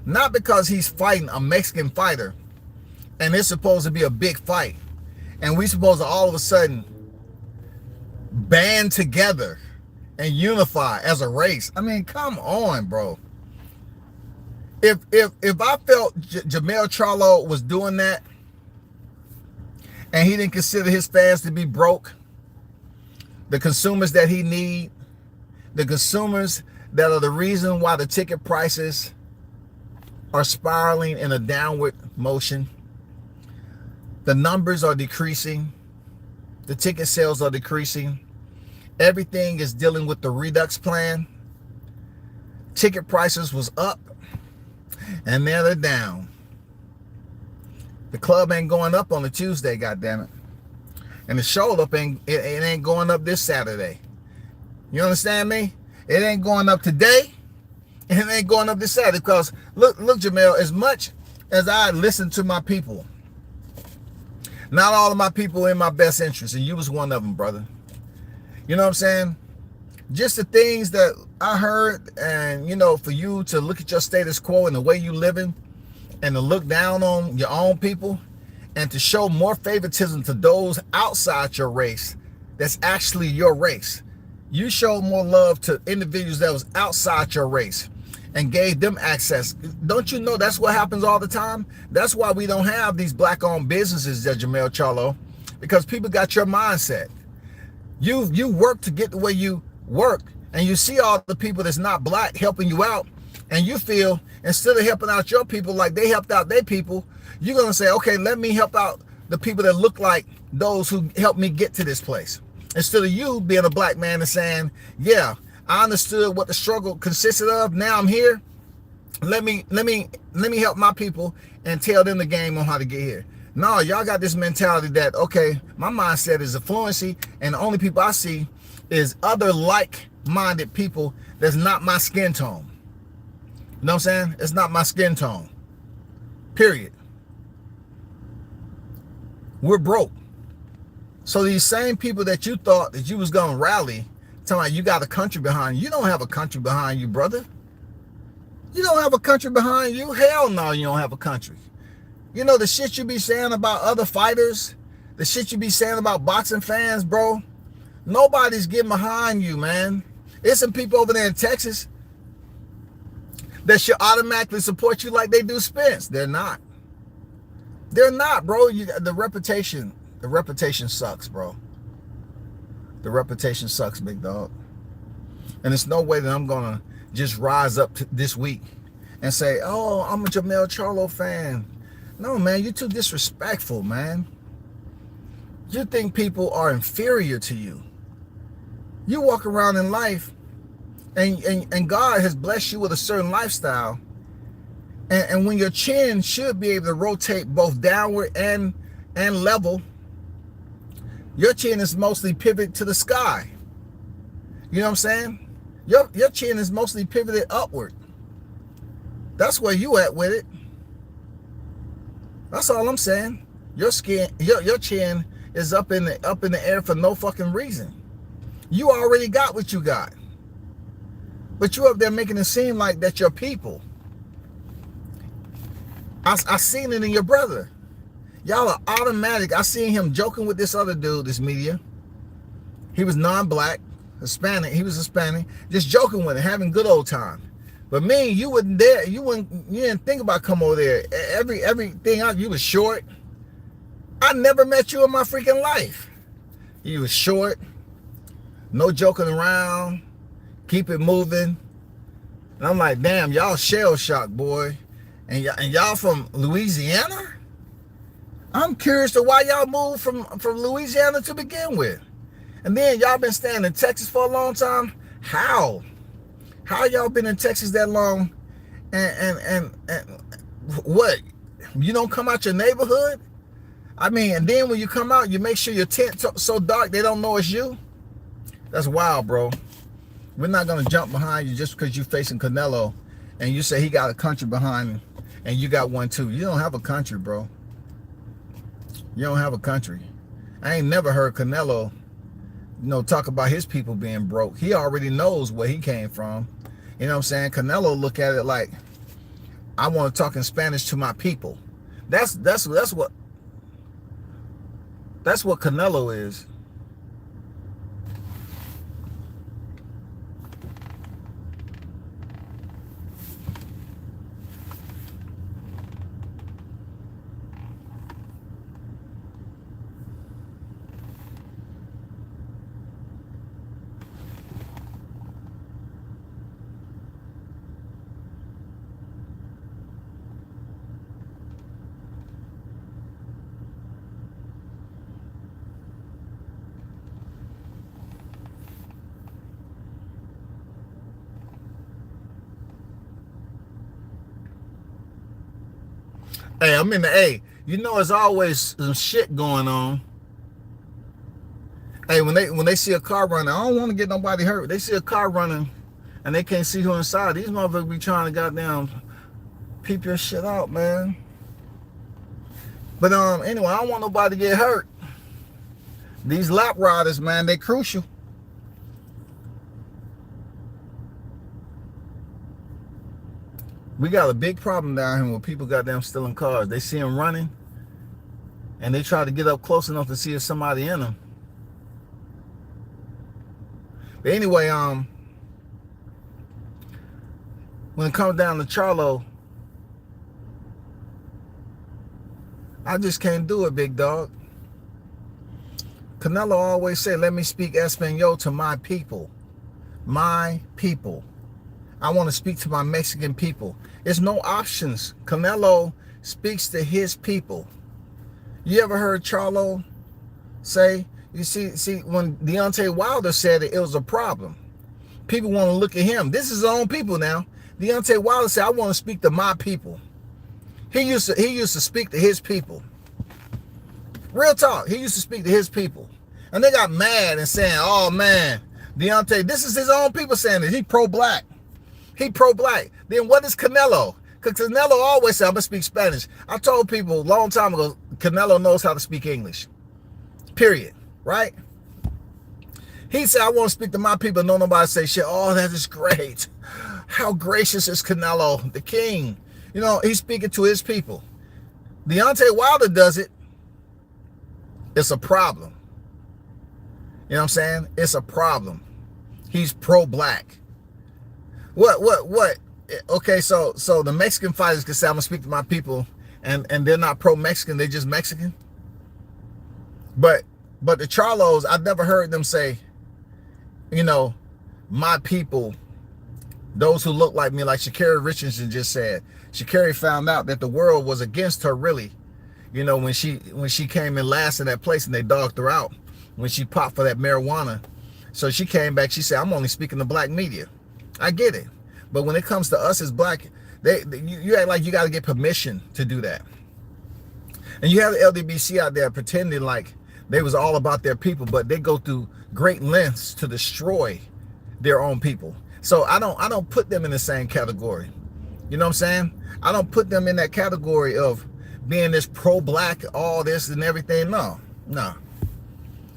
Not because he's fighting a Mexican fighter and it's supposed to be a big fight and we supposed to all of a sudden band together and unify as a race. I mean, come on, bro. If I felt Jermell Charlo was doing that and he didn't consider his fans to be broke, the consumers that he need, the consumers that are the reason why the ticket prices are spiraling in a downward motion, the numbers are decreasing, the ticket sales are decreasing, everything is dealing with the Redux plan. Ticket prices was up and now they're down. The club ain't going up on a Tuesday, goddammit. And the show up it ain't going up this Saturday. You understand me? It ain't going up today, and it ain't going up this Saturday. Because look, Jermell, as much as I listen to my people, not all of my people in my best interest, and you was one of them, brother. You know what I'm saying? Just the things that I heard, and you know, for you to look at your status quo and the way you living, and to look down on your own people, and to show more favoritism to those outside your race that's actually your race. You showed more love to individuals that was outside your race and gave them access. Don't you know that's what happens all the time? That's why we don't have these black-owned businesses, Jermell Charlo, because people got your mindset. You work to get the way you work, and you see all the people that's not black helping you out, and you feel instead of helping out your people like they helped out their people, you're going to say, okay, let me help out the people that look like those who helped me get to this place. Instead of you being a black man and saying, yeah, I understood what the struggle consisted of. Now I'm here. Let me help my people and tell them the game on how to get here. No, y'all got this mentality that, okay, my mindset is affluency, and the only people I see is other like-minded people that's not my skin tone. You know what I'm saying? It's not my skin tone. Period. We're broke. So these same people that you thought that you was going to rally, talking about you got a country behind you. You don't have a country behind you, brother. You don't have a country behind you. Hell no, you don't have a country. You know the shit you be saying about other fighters, the shit you be saying about boxing fans, bro. Nobody's getting behind you, man. There's some people over there in Texas that should automatically support you like they do Spence. They're not. They're not, bro. The reputation sucks, bro. The reputation sucks, big dog. And there's no way that I'm gonna just rise up this week and say, oh, I'm a Jermell Charlo fan. No, man, you're too disrespectful, man. You think people are inferior to you. You walk around in life and God has blessed you with a certain lifestyle. And when your chin should be able to rotate both downward and level, your chin is mostly pivoted to the sky. You know what I'm saying? Your chin is mostly pivoted upward. That's where you at with it. That's all I'm saying. Your chin is up in the air for no fucking reason. You already got what you got. But you up there making it seem like that your people. I seen it in your brother. Y'all are automatic. I seen him joking with this other dude, this media. He was non-black. Hispanic. He was Hispanic, just joking with it, having good old time. But me, you wouldn't dare. You didn't think about come over there. Everything out. You was short. I never met you in my freaking life. You was short. No joking around. Keep it moving. And I'm like, damn, y'all shell shocked, boy. And y'all from Louisiana? I'm curious to why y'all moved from Louisiana to begin with. And then y'all been staying in Texas for a long time. How? How y'all been in Texas that long? And what? You don't come out your neighborhood? I mean, and then when you come out, you make sure your tent so dark they don't know it's you. That's wild, bro. We're not gonna jump behind you just because you're facing Canelo, and you say he got a country behind him, and you got one too. You don't have a country, bro. You don't have a country. I ain't never heard Canelo, talk about his people being broke. He already knows where he came from. You know what I'm saying? Canelo look at it like, I want to talk in Spanish to my people. That's what Canelo is. Hey, I'm in the A. There's always some shit going on. Hey, when they see a car running, I don't want to get nobody hurt. They see a car running and they can't see who inside. These motherfuckers be trying to goddamn peep your shit out, man. But anyway, I don't want nobody to get hurt. These lap riders, man, they crucial. We got a big problem down here when people goddamn stealing cars. They see them running, and they try to get up close enough to see if somebody in them. But anyway, when it comes down to Charlo, I just can't do it, big dog. Canelo always said, let me speak Espanol to my people. My people. I want to speak to my Mexican people. There's no options. Canelo speaks to his people. You ever heard Charlo say, you see, when Deontay Wilder said it, it was a problem. People want to look at him. This is his own people now. Deontay Wilder said, I want to speak to my people. He used to speak to his people. Real talk. He used to speak to his people. And they got mad and saying, oh man, Deontay, this is his own people saying this. He pro-black. He pro-black. Then what is Canelo? Because Canelo always said, I'm going to speak Spanish. I told people a long time ago, Canelo knows how to speak English. Period. Right? He said, I want to speak to my people. No nobody say shit. Oh, that is great. How gracious is Canelo, the king. He's speaking to his people. Deontay Wilder does it. It's a problem. You know what I'm saying? It's a problem. He's pro-black. What? Okay, so the Mexican fighters can say, I'm going to speak to my people, and they're not pro-Mexican, they're just Mexican. But the Charlos, I've never heard them say, my people, those who look like me, like Sha'Carri Richardson just said. Sha'Carri found out that the world was against her, really, when she came in last in that place and they dogged her out when she popped for that marijuana. So she came back, she said, I'm only speaking to black media. I get it. But when it comes to us as black, you act like you got to get permission to do that. And you have the LWBC out there pretending like they was all about their people, but they go through great lengths to destroy their own people. So I don't put them in the same category. You know what I'm saying? I don't put them in that category of being this pro-black, all this and everything. No.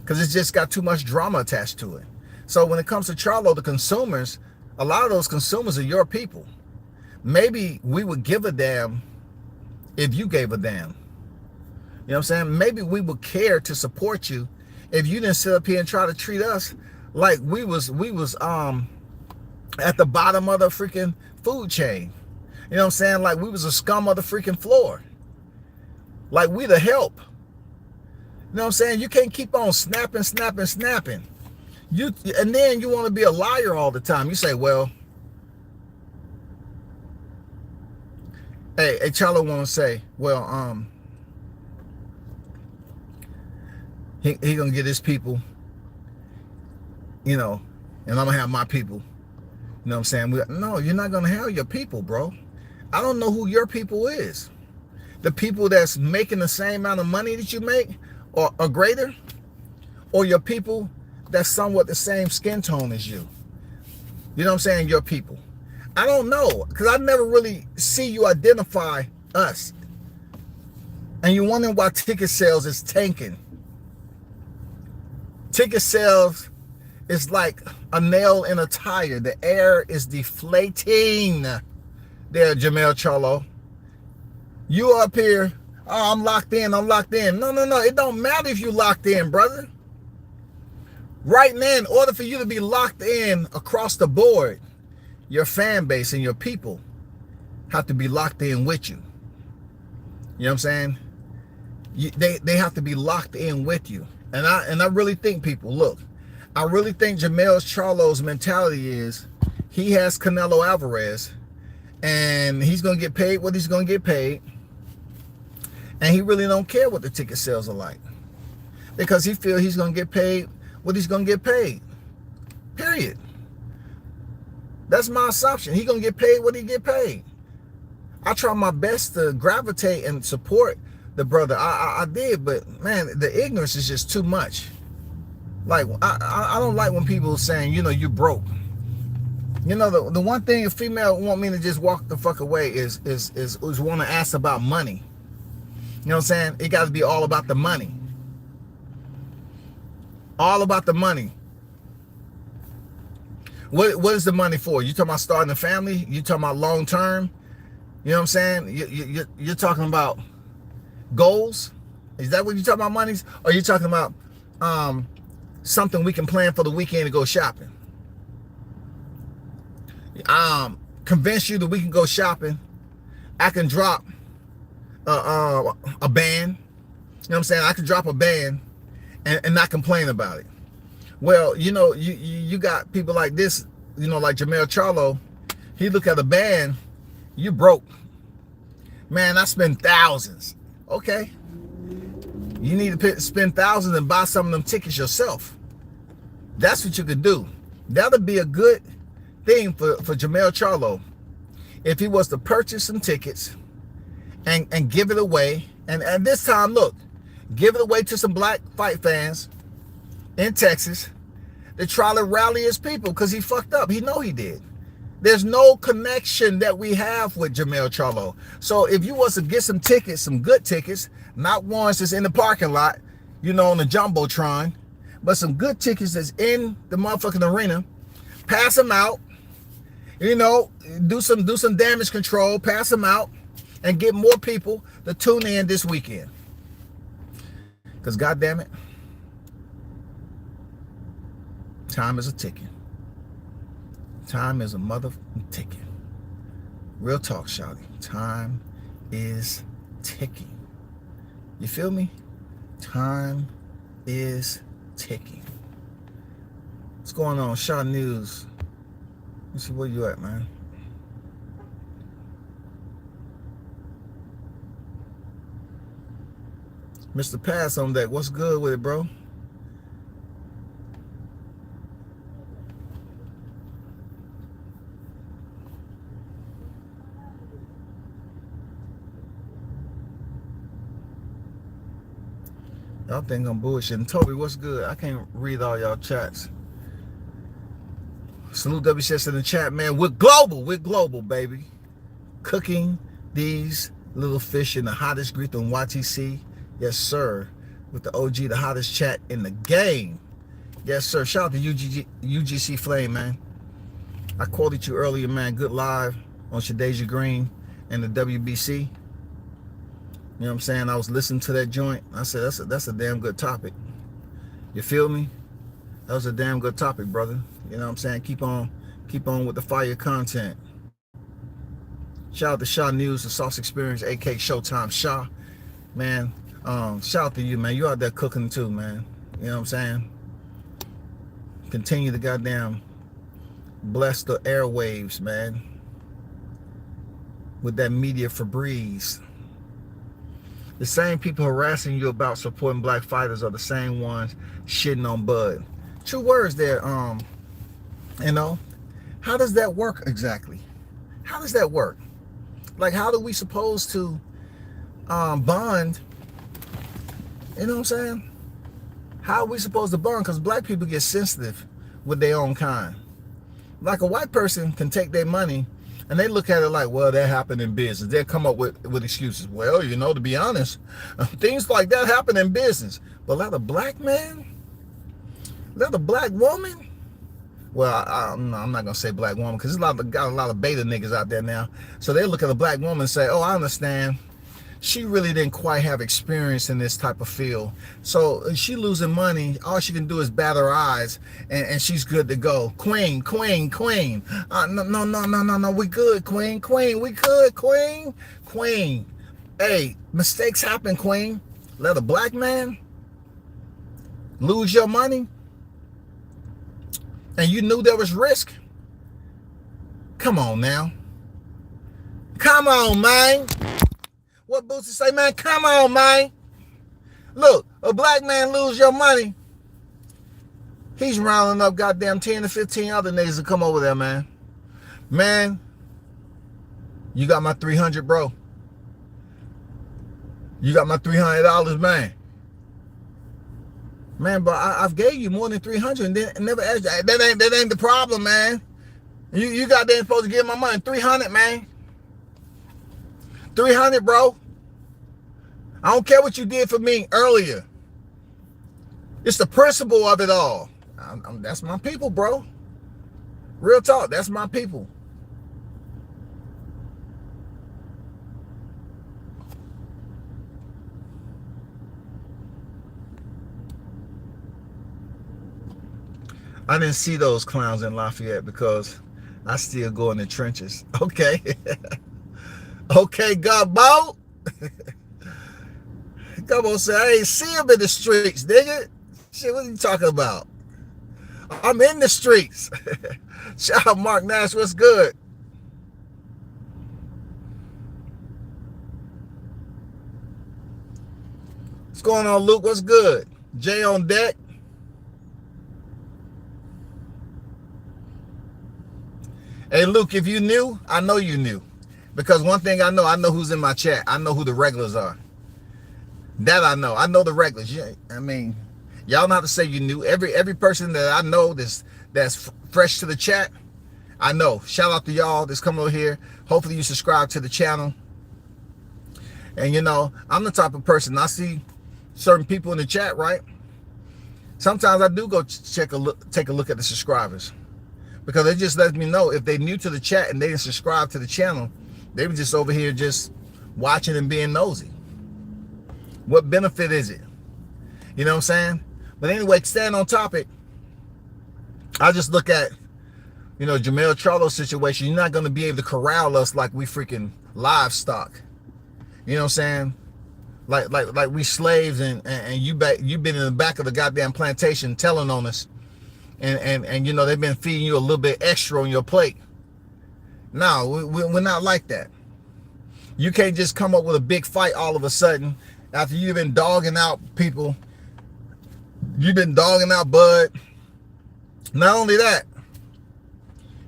Because it's just got too much drama attached to it. So when it comes to Charlo, the consumers, a lot of those consumers are your people. Maybe we would give a damn if you gave a damn. You know what I'm saying? Maybe we would care to support you if you didn't sit up here and try to treat us like we was at the bottom of the freaking food chain. You know what I'm saying? Like we was a scum of the freaking floor. Like we the help. You know what I'm saying? You can't keep on snapping. And then you want to be a liar all the time. You say, well, hey, Charlo want to say, well, he gonna get his people, you know, and I'm gonna have my people. You know what I'm saying? No, you're not gonna have your people, bro. I don't know who your people is. The people that's making the same amount of money that you make or greater, or your people that's somewhat the same skin tone as you. You know what I'm saying? Your people. I don't know, because I never really see you identify us. And you're wondering why ticket sales is tanking. Ticket sales is like a nail in a tire. The air is deflating. There, Jamel Charlo. You up here, oh, I'm locked in. No. It don't matter if you locked in, brother. Right now, in order for you to be locked in across the board, your fan base and your people have to be locked in with you. You know what I'm saying? They have to be locked in with you. And I really think, people, look, I really think Jamel Charlo's mentality is he has Canelo Alvarez and he's going to get paid what he's going to get paid. And he really don't care what the ticket sales are like, because he feels he's going to get paid what he's going to get paid. Period. That's my assumption. He's going to get paid what he get paid. I try my best to gravitate and support the brother. I did, but man, the ignorance is just too much. Like, I don't like when people are saying, you know, you broke. You know, the one thing a female want me to just walk the fuck away is want to ask about money. You know what I'm saying? It got to be all about the money. All about the money. What is the money for? You talking about starting a family? You talking about long term? You know what I'm saying? You're talking about goals? Is that what you're talking about, monies? Or are you talking about something we can plan for the weekend to go shopping? Convince you that we can go shopping. I can drop a band. You know what I'm saying? I can drop a band and not complain about it. Well, you know, you got people like this, you know, like Jamel Charlo. He look at a band, you broke. Man, I spend thousands. Okay. You need to spend thousands and buy some of them tickets yourself. That's what you could do. That'll be a good thing for Jamel Charlo. If he was to purchase some tickets and give it away. And this time, look, give it away to some black fight fans in Texas to try to rally his people, because he fucked up. He know he did. There's no connection that we have with Jamel Charlo. So if you was to get some tickets, some good tickets, not ones that's in the parking lot, you know, on the Jumbotron, but some good tickets that's in the motherfucking arena, pass them out, you know, do some damage control, pass them out, and get more people to tune in this weekend. Because goddamn it, time is a ticking. Time is a motherfucking ticking. Real talk, shawty. Time is ticking. You feel me? Time is ticking. What's going on? Shot News. Let's see, where you at, man? Mr. Pass on deck. What's good with it, bro? Y'all think I'm bullshitting. Toby, what's good? I can't read all y'all chats. Salute WCS in the chat, man. We're global, baby. Cooking these little fish in the hottest grease on YTC. Yes, sir. With the OG, the hottest chat in the game. Yes, sir. Shout out to UGC Flame, man. I quoted you earlier, man. Good live on Shadasia Green and the WBC. You know what I'm saying? I was listening to that joint. I said, that's a damn good topic. You feel me? That was a damn good topic, brother. You know what I'm saying? Keep on with the fire content. Shout out to Shaw News, the Sauce Experience, A.K.A. Showtime Shaw. Man, shout out to you, man. You out there cooking too, man. You know what I'm saying? Continue to goddamn bless the airwaves, man, with that media Febreze. The same people harassing you about supporting black fighters are the same ones shitting on Bud. Two words there. You know, how does that work exactly? How does that work? Like, how do we supposed to bond? You know what I'm saying? How are we supposed to bond? Because black people get sensitive with their own kind. Like, a white person can take their money and they look at it like, well, that happened in business. They'll come up with excuses. Well, you know, to be honest, things like that happen in business. But let a black man, let a black woman, well, I'm not going to say black woman because there's got a lot of beta niggas out there now. So they look at a black woman and say, oh, I understand. She really didn't quite have experience in this type of field. So she losing money. All she can do is bat her eyes and she's good to go. Queen. No. We good, queen. We good, queen. Hey, mistakes happen, queen. Let a black man lose your money and you knew there was risk. Come on now. Come on, man. What Boosie say, man? Come on, man. Look, a black man lose your money. He's rounding up goddamn 10 to 15 other niggas to come over there, man. Man, you got my 300, bro. You got my $300, man. Man, but I've gave you more than 300 and then never asked you. That ain't the problem, man. You goddamn supposed to give my money 300, man. 300, bro. I don't care what you did for me earlier. It's the principle of it all. That's my people, bro. Real talk, that's my people. I didn't see those clowns in Lafayette because I still go in the trenches. Okay. Okay, Gumbo. Gumbo said, I ain't see him in the streets, nigga. Shit, what are you talking about? I'm in the streets. Shout out Mark Nash, what's good? What's going on, Luke? What's good? Jay on deck. Hey, Luke, if you knew, I know you knew. Because one thing I know who's in my chat. I know who the regulars are. That I know. I know the regulars. Yeah, I mean, y'all know how to say you knew. Every person that I know that's fresh to the chat, I know. Shout out to y'all that's coming over here. Hopefully you subscribe to the channel. And you know, I'm the type of person, I see certain people in the chat, right? Sometimes I do go take a look at the subscribers. Because it just lets me know if they're new to the chat and they didn't subscribe to the channel, they were just over here just watching and being nosy. What benefit is it? You know what I'm saying? But anyway, staying on topic, I just look at, you know, Jamel Charlo's situation. You're not going to be able to corral us like we freaking livestock. You know what I'm saying? Like we slaves and you've been in the back of the goddamn plantation telling on us. And you know, they've been feeding you a little bit extra on your plate. No, we're not like that. You can't just come up with a big fight all of a sudden after you've been dogging out people. You've been dogging out Bud. Not only that,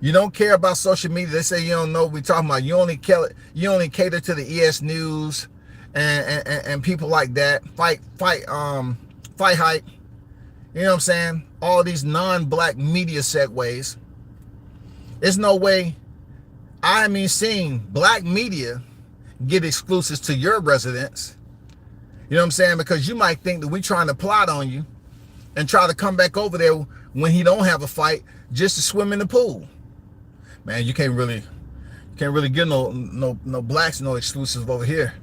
you don't care about social media. They say you don't know what we're talking about. You only cater to the ES News and people like that. Fight hype. You know what I'm saying? All these non-black media segues. There's no way seeing black media get exclusives to your residence. You know what I'm saying? Because you might think that we're trying to plot on you and try to come back over there when he don't have a fight just to swim in the pool. Man, you can't really get no blacks no exclusives over here.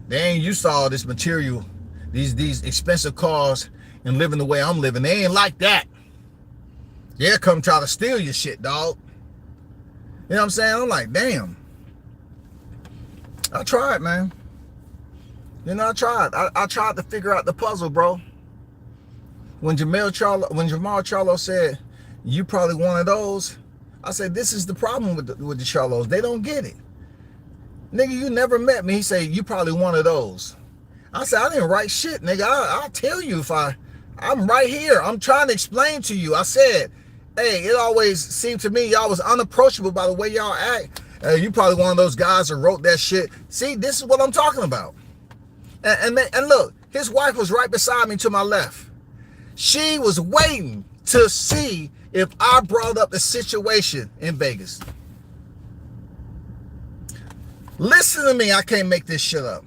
They ain't used to all this material, these expensive cars and living the way I'm living. They ain't like that. Yeah, come try to steal your shit, dog. You know what I'm saying? I'm like, damn. I tried, man. You know, I tried. I tried to figure out the puzzle, bro. When Jamal Charlo said, you probably one of those, I said, this is the problem with the Charlos. They don't get it. Nigga, you never met me. He said, you probably one of those. I said, I didn't write shit, nigga. I'll tell you if I'm right here. I'm trying to explain to you. I said, hey, it always seemed to me y'all was unapproachable by the way y'all act. You probably one of those guys that wrote that shit. See, this is what I'm talking about. And look, his wife was right beside me to my left. She was waiting to see if I brought up the situation in Vegas. Listen to me, I can't make this shit up.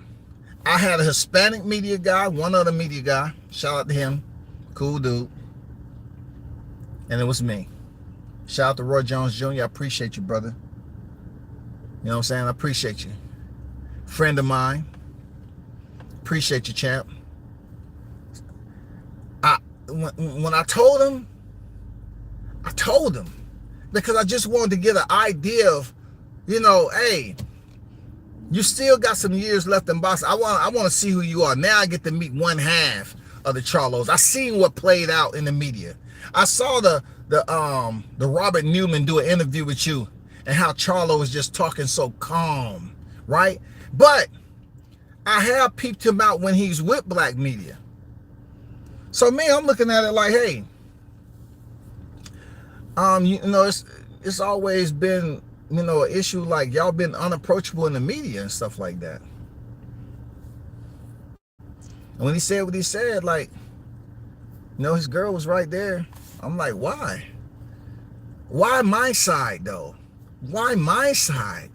I had a Hispanic media guy, one other media guy. Shout out to him. Cool dude. And it was me. Shout out to Roy Jones Jr. I appreciate you, brother. You know what I'm saying? I appreciate you. Friend of mine. Appreciate you, champ. When I told him because I just wanted to get an idea of, you know, hey, you still got some years left in boxing. I want to see who you are. Now I get to meet one half of the Charlos. I seen what played out in the media. I saw the Robert Newman do an interview with you and how Charlo was just talking so calm, right? But I have peeped him out when he's with black media. So me, I'm looking at it like, hey, you know, it's always been, you know, an issue like y'all been unapproachable in the media and stuff like that. And when he said what he said, like, you know, his girl was right there. I'm like, why? Why my side though? Why my side?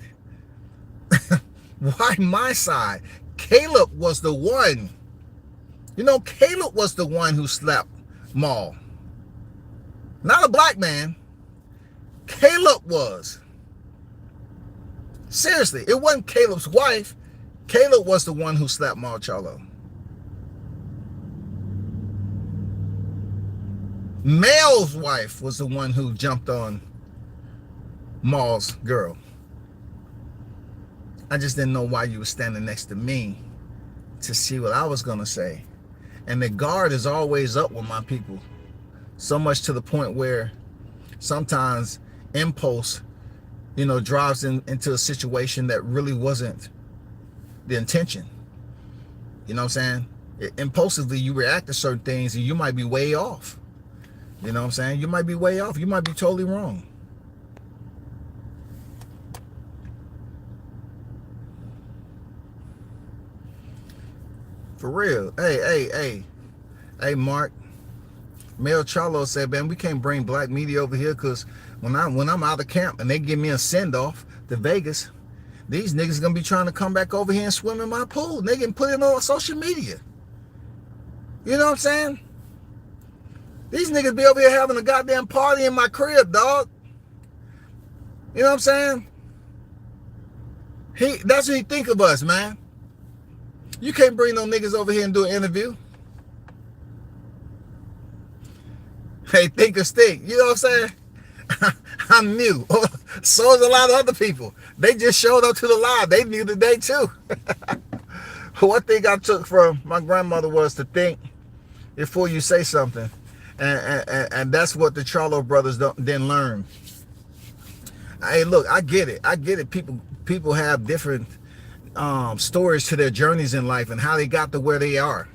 Why my side? Caleb was the one. You know, Caleb was the one who slapped Maul. Not a black man. Caleb was. Seriously, it wasn't Caleb's wife. Caleb was the one who slapped Maul Charlo. Mel's wife was the one who jumped on Maul's girl. I just didn't know why you were standing next to me to see what I was going to say. And the guard is always up with my people. So much to the point where sometimes impulse, you know, drives into a situation that really wasn't the intention. You know what I'm saying? Impulsively, you react to certain things and you might be way off. You know what I'm saying? You might be way off. You might be totally wrong. For real. Hey, Mark. Mel Charlo said, man, we can't bring black media over here because when I'm out of camp and they give me a send-off to Vegas, these niggas gonna be trying to come back over here and swim in my pool. They can put it on social media. You know what I'm saying? These niggas be over here having a goddamn party in my crib, dog. You know what I'm saying? That's what he think of us, man. You can't bring no niggas over here and do an interview. Hey, think or stink. You know what I'm saying? I'm new. So is a lot of other people. They just showed up to the live. They knew today too. One thing I took from my grandmother was to think before you say something. And that's what the Charlo brothers didn't learn. Hey, look, I get it. I get it. People have different stories to their journeys in life and how they got to where they are.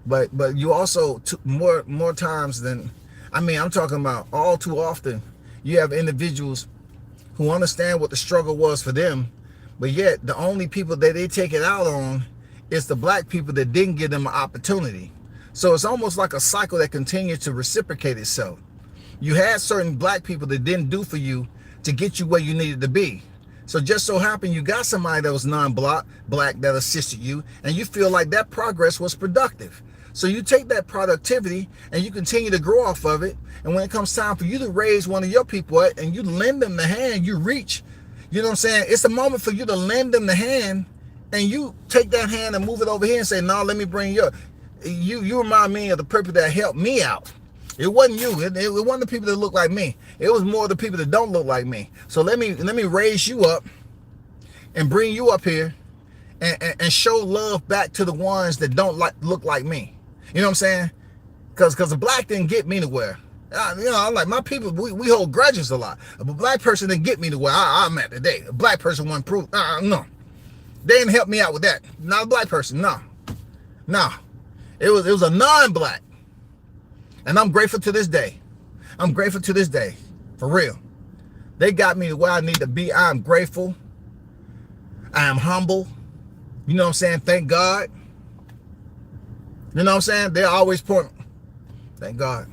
But you also, more times than, I mean, I'm talking about all too often, you have individuals who understand what the struggle was for them, but yet the only people that they take it out on is the black people that didn't give them an opportunity. So it's almost like a cycle that continues to reciprocate itself. You had certain black people that didn't do for you to get you where you needed to be. So just so happened you got somebody that was black that assisted you, and you feel like that progress was productive. So you take that productivity and you continue to grow off of it. And when it comes time for you to raise one of your people and you lend them the hand, you reach, you know what I'm saying? It's a moment for you to lend them the hand, and you take that hand and move it over here and say, no, let me bring you remind me of the people that helped me out. It wasn't you. It wasn't the people that look like me. It was more the people that don't look like me. So let me raise you up and bring you up here and show love back to the ones that don't look like me. You know what I'm saying? Because the black didn't get me nowhere. You know, I'm like, my people, we hold grudges a lot. A black person didn't get me to where I'm at today. A black person wasn't proof. No. They didn't help me out with that. Not a black person. No. No. It was a non-black. And I'm grateful to this day. I'm grateful to this day. For real. They got me to where I need to be. I'm grateful. I am humble. You know what I'm saying? Thank God. You know what I'm saying? They're always pointing. Thank God.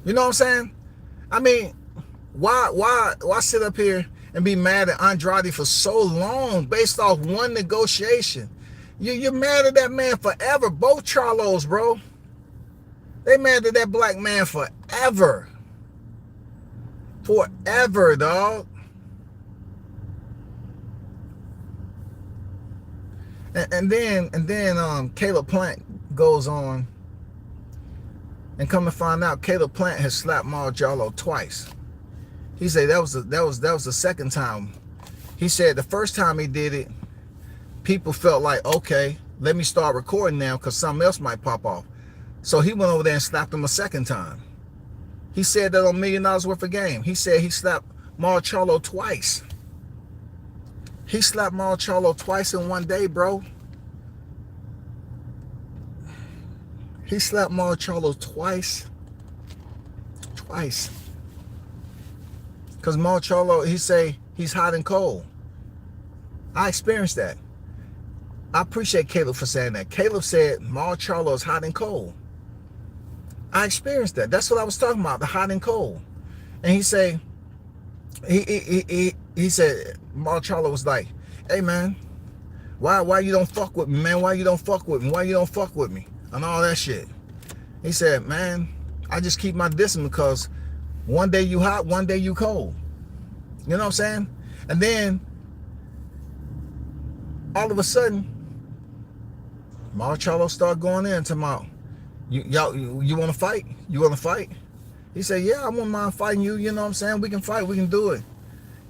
You know what I'm saying? I mean, why sit up here and be mad at Andrade for so long based off one negotiation? You're mad at that man forever. Both Charlos, bro. They mad at that black man forever. Forever, dog. And then Caleb Plant goes on and come to find out Caleb Plant has slapped Marjalo twice. He said that was the second time. He said the first time he did it, people felt like, okay, let me start recording now because something else might pop off. So he went over there and slapped him a second time. He said that on $1 million worth of game. He said he slapped Marjalo twice. He slapped Marjalo twice in one day, bro. He slapped Marjalo twice. Twice. Because Marjalo, he say he's hot and cold. I experienced that. I appreciate Caleb for saying that. Caleb said Marjalo is hot and cold. I experienced that. That's what I was talking about, the hot and cold. And he say, he said, Marjalo was like, hey man, why you don't fuck with me, man? Why you don't fuck with me? Why you don't fuck with me? And all that shit. He said, man, I just keep my distance because one day you hot, one day you cold. You know what I'm saying? And then all of a sudden, Marjalo started going in to my, you want to fight? You want to fight? He said, yeah, I wouldn't mind fighting you. You know what I'm saying? We can fight. We can do it.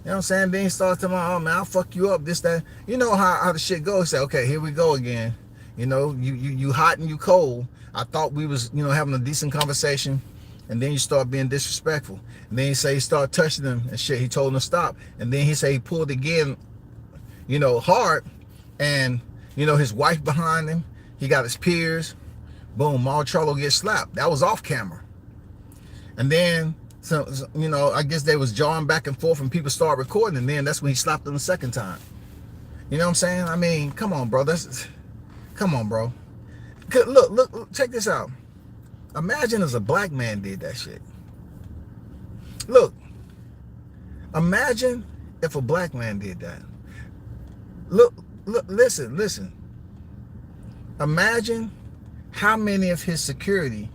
You know what I'm saying? Then he starts telling me, oh man, I'll fuck you up, this, that. You know how the shit goes. He said, okay, here we go again. You know, you hot and you cold. I thought we was, you know, having a decent conversation. And then you start being disrespectful. And then he say he started touching him and shit. He told him to stop. And then he say he pulled again, you know, hard. And, you know, his wife behind him. He got his peers. Boom, Marjalo gets slapped. That was off camera. And then, so, you know, I guess they was jawing back and forth and people started recording. And then that's when he slapped him the second time. You know what I'm saying? I mean, come on, bro. Come on, bro. Look, check this out. Imagine if a black man did that shit. Look, imagine if a black man did that. Look, listen. Imagine how many of his security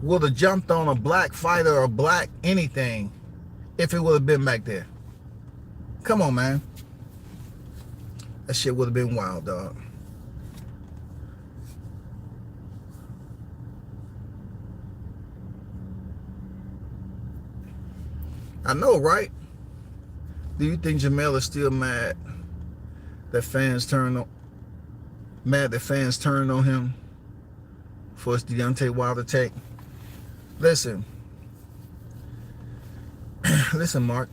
would have jumped on a black fighter or black anything if it would have been back there. Come on, man. That shit would have been wild, dog. I know, right? Do you think Jamel is still mad that fans turned on him for his Deontay Wilder take? Listen, Mark.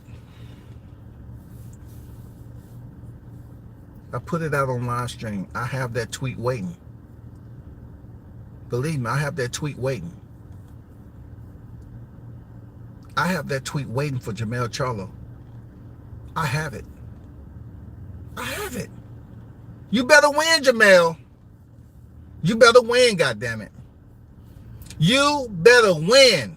I put it out on live stream. I have that tweet waiting. Believe me, I have that tweet waiting. I have that tweet waiting for Jermell Charlo. I have it. I have it. You better win, Jamel. You better win, goddammit. You better win.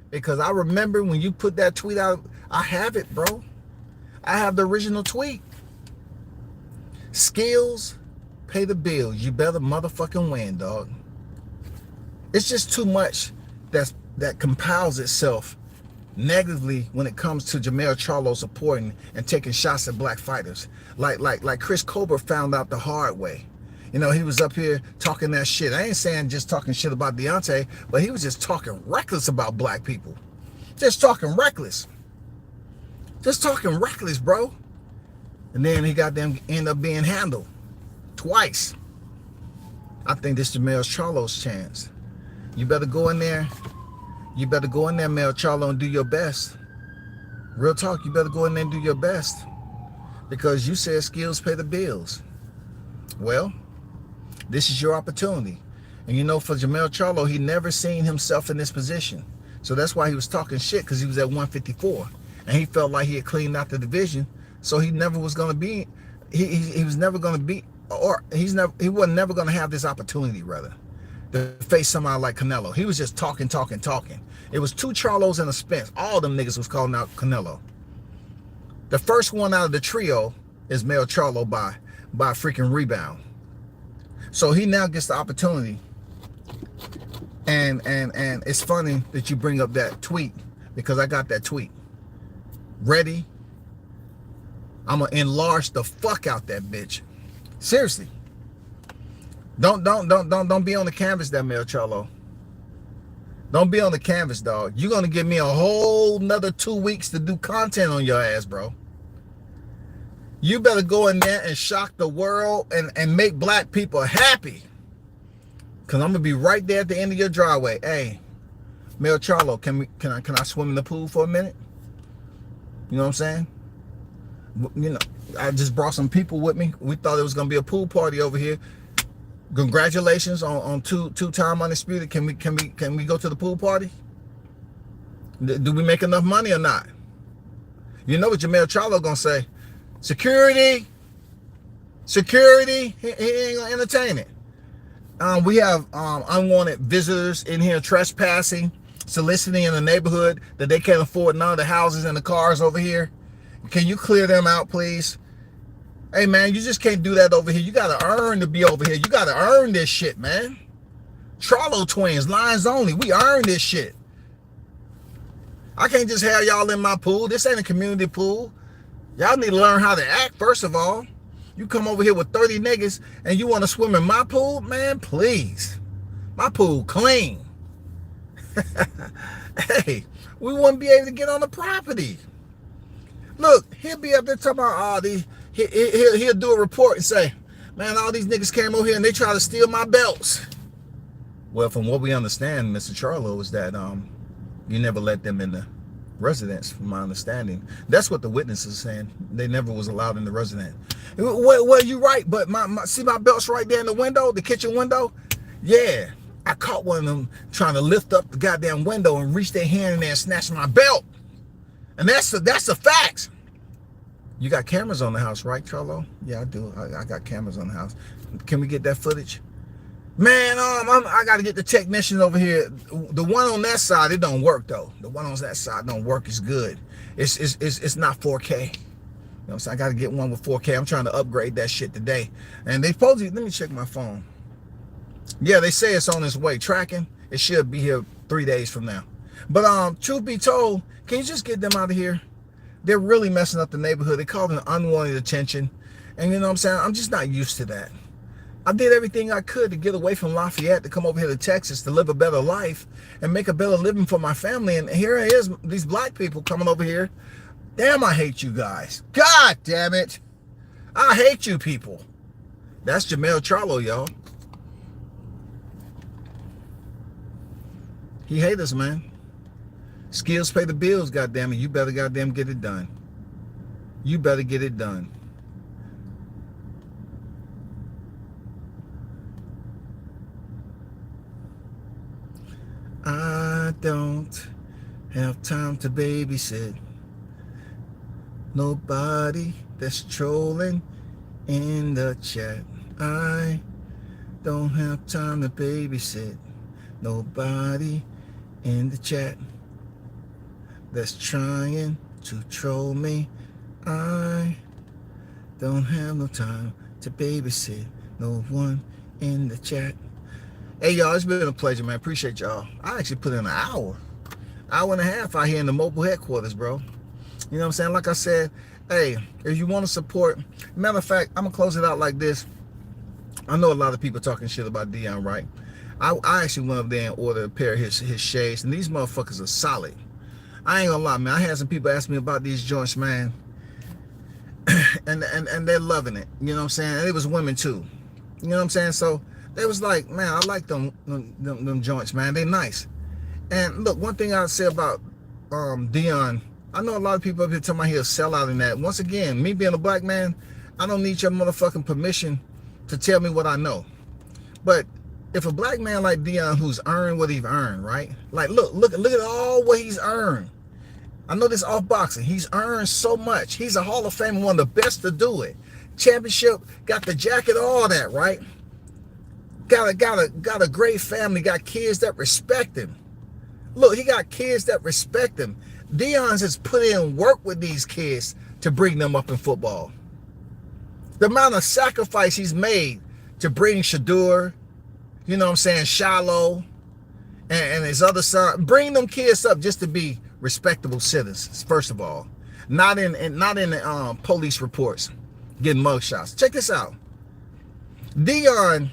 Because I remember when you put that tweet out, I have it, bro. I have the original tweet. Skills pay the bills. You better motherfucking win, dog. It's just too much that compiles itself negatively when it comes to Jermell Charlo supporting and taking shots at black fighters. Like Chris Colbert found out the hard way. You know, he was up here talking that shit. I ain't saying just talking shit about Deontay, but he was just talking reckless about black people. Just talking reckless. Just talking reckless, bro. And then he got them end up being handled twice. I think this is Mel Charlo's chance. You better go in there. You better go in there, Mel Charlo, and do your best. Real talk, you better go in there and do your best. Because you said skills pay the bills. Well, this is your opportunity. And you know, for Jermell Charlo, he never seen himself in this position. So that's why he was talking shit, because he was at 154. And he felt like he had cleaned out the division. So he never was going to be, he was never going to be, or he was never going to have this opportunity, rather, to face somebody like Canelo. He was just talking. It was two Charlos and a Spence. All them niggas was calling out Canelo. The first one out of the trio is Mel Charlo by freaking rebound. So he now gets the opportunity. And it's funny that you bring up that tweet, because I got that tweet ready. I'm gonna enlarge the fuck out that bitch. Seriously. Don't be on the canvas, that Mel Charlo. Don't be on the canvas, dog. You're gonna give me a whole nother 2 weeks to do content on your ass, bro. You better go in there and shock the world and make black people happy. Cause I'm gonna be right there at the end of your driveway. Hey, Mel Charlo, can I swim in the pool for a minute? You know what I'm saying? You know, I just brought some people with me. We thought it was gonna be a pool party over here. Congratulations on two-time undisputed. Can we go to the pool party? Do we make enough money or not? You know what Jermell Charlo gonna say? Security. He ain't gonna entertain it. We have unwanted visitors in here trespassing, soliciting in the neighborhood that they can't afford none of the houses and the cars over here. Can you clear them out, please? Hey, man, you just can't do that over here. You got to earn to be over here. You got to earn this shit, man. Charlo twins, lines only. We earn this shit. I can't just have y'all in my pool. This ain't a community pool. Y'all need to learn how to act, first of all. You come over here with 30 niggas and you want to swim in my pool? Man, please. My pool clean. Hey, we wouldn't be able to get on the property. Look, he'll be up there talking about all these. He'll do a report and say, man, all these niggas came over here and they try to steal my belts. Well, from what we understand, Mr. Charlo, is that you never let them in the residence, from my understanding. That's what the witnesses are saying. They never was allowed in the residence. Well, you right, but see my belts right there in the window, the kitchen window? Yeah, I caught one of them trying to lift up the goddamn window and reach their hand in there and snatch my belt. And that's the facts. You got cameras on the house, right, Charlo? Yeah, I do. I got cameras on the house. Can we get that footage? Man, I got to get the technician over here. The one on that side, it don't work though. The one on that side don't work as good. It's not 4K. You know what I'm saying? I got to get one with 4K. I'm trying to upgrade that shit today. And they supposed to, let me check my phone. Yeah, they say it's on its way. Tracking. It should be here 3 days from now. But truth be told, can you just get them out of here? They're really messing up the neighborhood. They call it unwanted attention. And you know what I'm saying? I'm just not used to that. I did everything I could to get away from Lafayette, to come over here to Texas, to live a better life and make a better living for my family. And here it is, these black people coming over here. Damn, I hate you guys. God damn it. I hate you people. That's Jermell Charlo, y'all. He hate us, man. Skills pay the bills, goddamn it. You better goddamn get it done. You better get it done. I don't have time to babysit nobody that's trolling in the chat. I don't have time to babysit nobody in the chat that's trying to troll me. I don't have no time to babysit no one in the chat. Hey, y'all, it's been a pleasure, man. Appreciate y'all. I actually put in an hour and a half out here in the mobile headquarters, bro. You know what I'm saying? Like I said, hey, if you want to support, matter of fact, I'm going to close it out like this. I know a lot of people talking shit about Deion, right? I actually went up there and ordered a pair of his shades, and these motherfuckers are solid. I ain't gonna lie, man. I had some people ask me about these joints, man, and they're loving it. You know what I'm saying? And it was women too. You know what I'm saying? So they was like, man, I like them joints, man. They nice. And look, one thing I say about Deion, I know a lot of people up here talking about he'll sell out in that. Once again, me being a black man, I don't need your motherfucking permission to tell me what I know. But if a black man like Deion, who's earned what he's earned, right? Like, look at all what he's earned. I know this off boxing. He's earned so much. He's a Hall of Famer, one of the best to do it. Championship, got the jacket, all that, right? Got a great family, got kids that respect him. Look, he got kids that respect him. Deion's has put in work with these kids to bring them up in football. The amount of sacrifice he's made to bring Shador, you know what I'm saying, Shiloh, and his other son, bring them kids up just to be respectable citizens, first of all. Not in the police reports, getting mugshots. Check this out. Deion,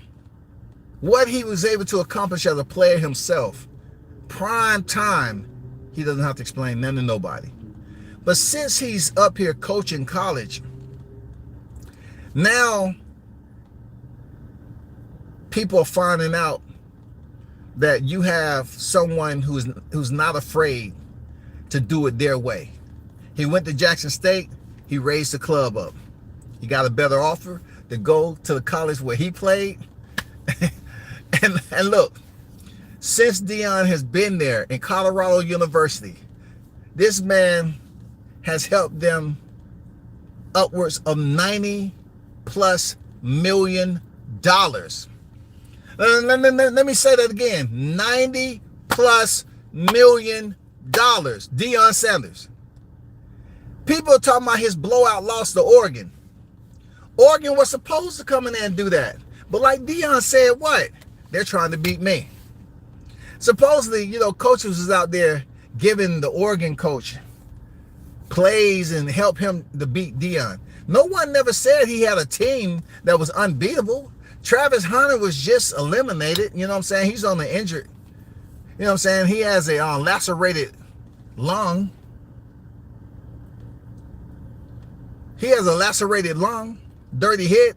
what he was able to accomplish as a player himself, prime time, he doesn't have to explain none to nobody. But since he's up here coaching college, now people are finding out that you have someone who's not afraid to do it their way. He went to Jackson State, he raised the club up. He got a better offer to go to the college where he played. and look, since Deion has been there in Colorado University, this man has helped them upwards of $90+ million. Let me say that again. $90+ million. Deion Sanders. People are talking about his blowout loss to Oregon. Oregon was supposed to come in there and do that. But like Deion said, what? They're trying to beat me. Supposedly, you know, coaches was out there giving the Oregon coach plays and help him to beat Deion. No one never said he had a team that was unbeatable. Travis Hunter was just eliminated. You know what I'm saying? He's on the injured. You know what I'm saying? He has a lacerated lung. He has a lacerated lung, dirty hit.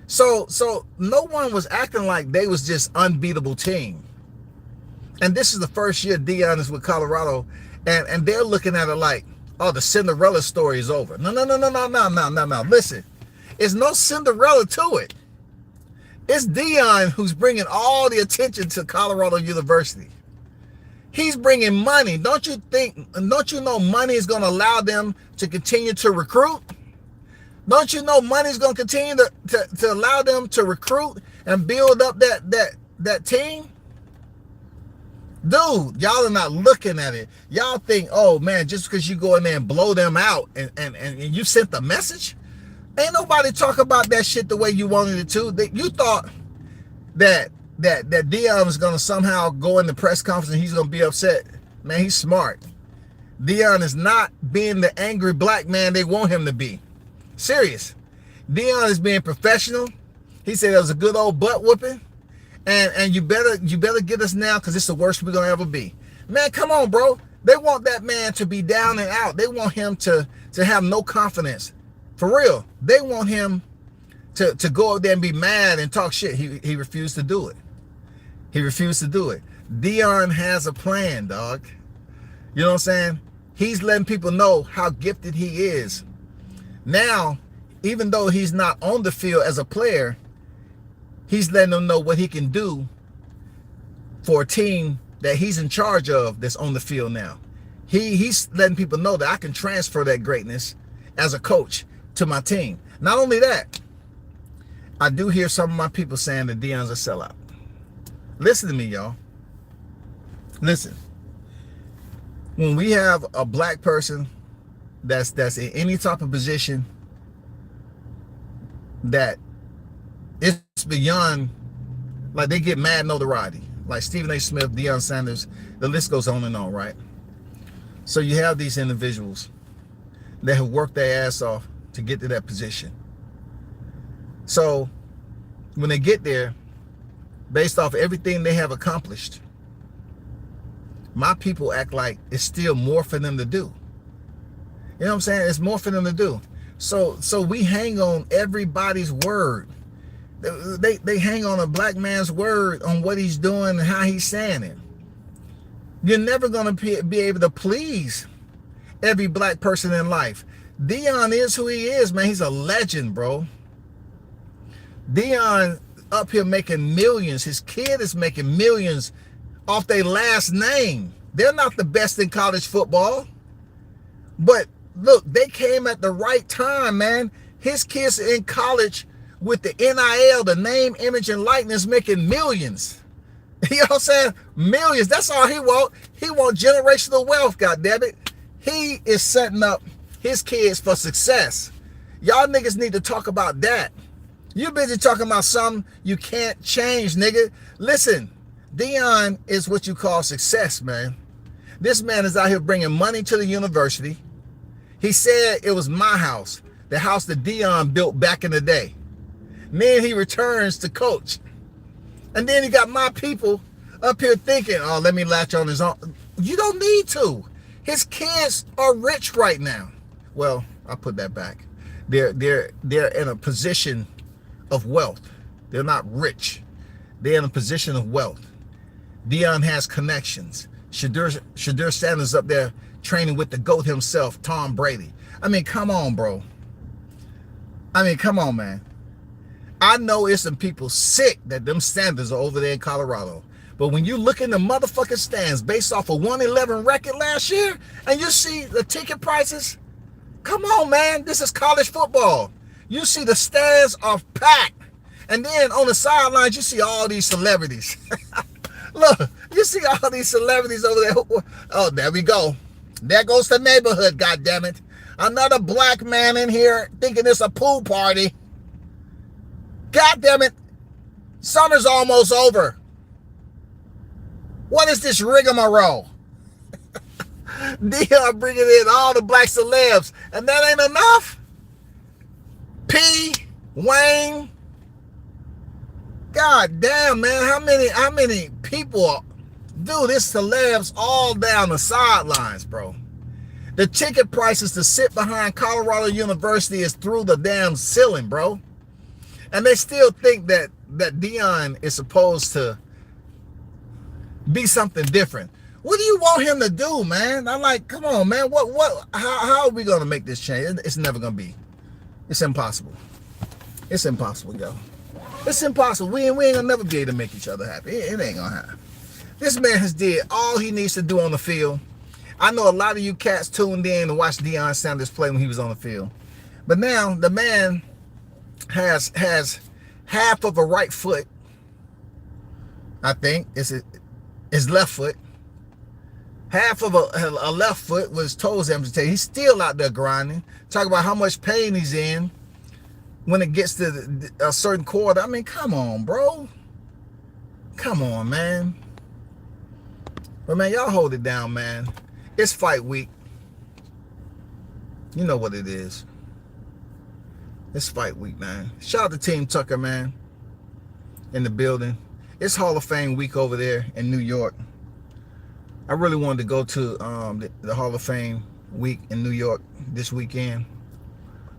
So no one was acting like they was just unbeatable team. And this is the first year Deion is with Colorado, and they're looking at it like, oh, the Cinderella story is over. No. Listen, it's no Cinderella to it. It's Deion who's bringing all the attention to Colorado University. He's bringing money. Don't you know money is going to allow them to continue to recruit? Don't you know money is going to continue to allow them to recruit and build up that team? Dude, y'all are not looking at it. Y'all think, oh man, just because you go in there and blow them out and you sent the message, ain't nobody talk about that shit the way you wanted it to. You thought that Deion was gonna somehow go in the press conference and he's gonna be upset. Man, he's smart. Deion is not being the angry black man they want him to be. Serious. Deion is being professional. He said it was a good old butt whooping. And you better get us now because it's the worst we're gonna ever be. Man, come on, bro. They want that man to be down and out. They want him to have no confidence. For real. They want him to go out there and be mad and talk shit. He refused to do it. He refused to do it. Deion has a plan, dog. You know what I'm saying? He's letting people know how gifted he is. Now, even though he's not on the field as a player, he's letting them know what he can do for a team that he's in charge of that's on the field now. He's letting people know that I can transfer that greatness as a coach to my team. Not only that, I do hear some of my people saying that Deion's a sellout. Listen to me, y'all. Listen. When we have a black person that's in any type of position that it's beyond, like they get mad notoriety, like Stephen A. Smith, Deion Sanders, the list goes on and on, right? So you have these individuals that have worked their ass off to get to that position. So when they get there, based off everything they have accomplished, my people act like it's still more for them to do. You know what I'm saying? It's more for them to do. So we hang on everybody's word. They hang on a black man's word on what he's doing and how he's saying it. You're never going to be able to please every black person in life. Deion is who he is, man. He's a legend, bro. Deion up here making millions. His kid is making millions off their last name. They're not the best in college football. But look, they came at the right time, man. His kids in college with the NIL, the name, image, and likeness, making millions. You know what I'm saying? Millions. That's all he want. He want generational wealth, goddammit. He is setting up his kids for success. Y'all niggas need to talk about that. You busy talking about something you can't change, nigga. Listen, Deion is what you call success, man. This man is out here bringing money to the university. He said it was my house, the house that Deion built back in the day. Then he returns to coach. And then he got my people up here thinking, oh, let me latch on his own. You don't need to. His kids are rich right now. Well, I'll put that back. They're in a position of wealth. They're not rich. They're in a position of wealth. Deion has connections. Shadur Sanders up there training with the GOAT himself, Tom Brady. I mean, come on, bro. I mean, come on, man. I know it's some people sick that them Sanders are over there in Colorado. But when you look in the motherfucking stands based off a 111 record last year and you see the ticket prices, come on, man. This is college football. You see the stands are packed. And then on the sidelines, you see all these celebrities. Look, you see all these celebrities over there. Oh, there we go. There goes the neighborhood, goddammit. Another black man in here thinking it's a pool party. Goddammit. Summer's almost over. What is this rigmarole? Deion bringing in all the black celebs, and that ain't enough? P, Wayne. God damn, man. How many people do this celebs all down the sidelines, bro? The ticket prices to sit behind Colorado University is through the damn ceiling, bro. And they still think that Deion is supposed to be something different. What do you want him to do, man? I'm like, come on, man. How are we gonna make this change? It's never gonna be. It's impossible. It's impossible, yo. It's impossible. We ain't gonna never be able to make each other happy. It ain't gonna happen. This man has did all he needs to do on the field. I know a lot of you cats tuned in to watch Deion Sanders play when he was on the field. But now the man has half of a right foot. I think it's his left foot. Half of a left foot was toes amputated. He's still out there grinding. Talk about how much pain he's in when it gets to a certain quarter. I mean, come on, bro. Come on, man. But, man, y'all hold it down, man. It's fight week. You know what it is. It's fight week, man. Shout out to Team Tucker, man, in the building. It's Hall of Fame week over there in New York. I really wanted to go to the Hall of Fame week in New York this weekend.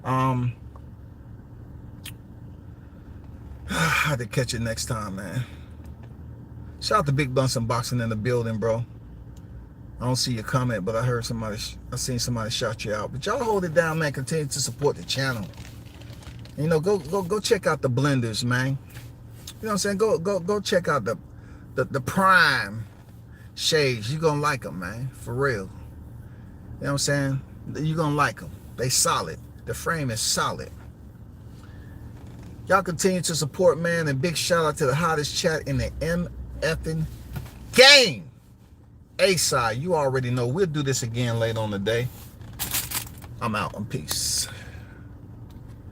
I had to catch it next time, man. Shout out to Big Bunsen Boxing in the building, bro. I don't see your comment, but I seen somebody shout you out. But y'all hold it down, man. Continue to support the channel. You know, go check out the blenders, man. You know what I'm saying? Go check out the prime shades. You're gonna like them, man, for real. You know what I'm saying? You're gonna like them. They solid. The frame is solid. Y'all continue to support, man, and big shout out to the hottest chat in the MFing game. A-side, you already know. We'll do this again later on today. I'm out. Peace.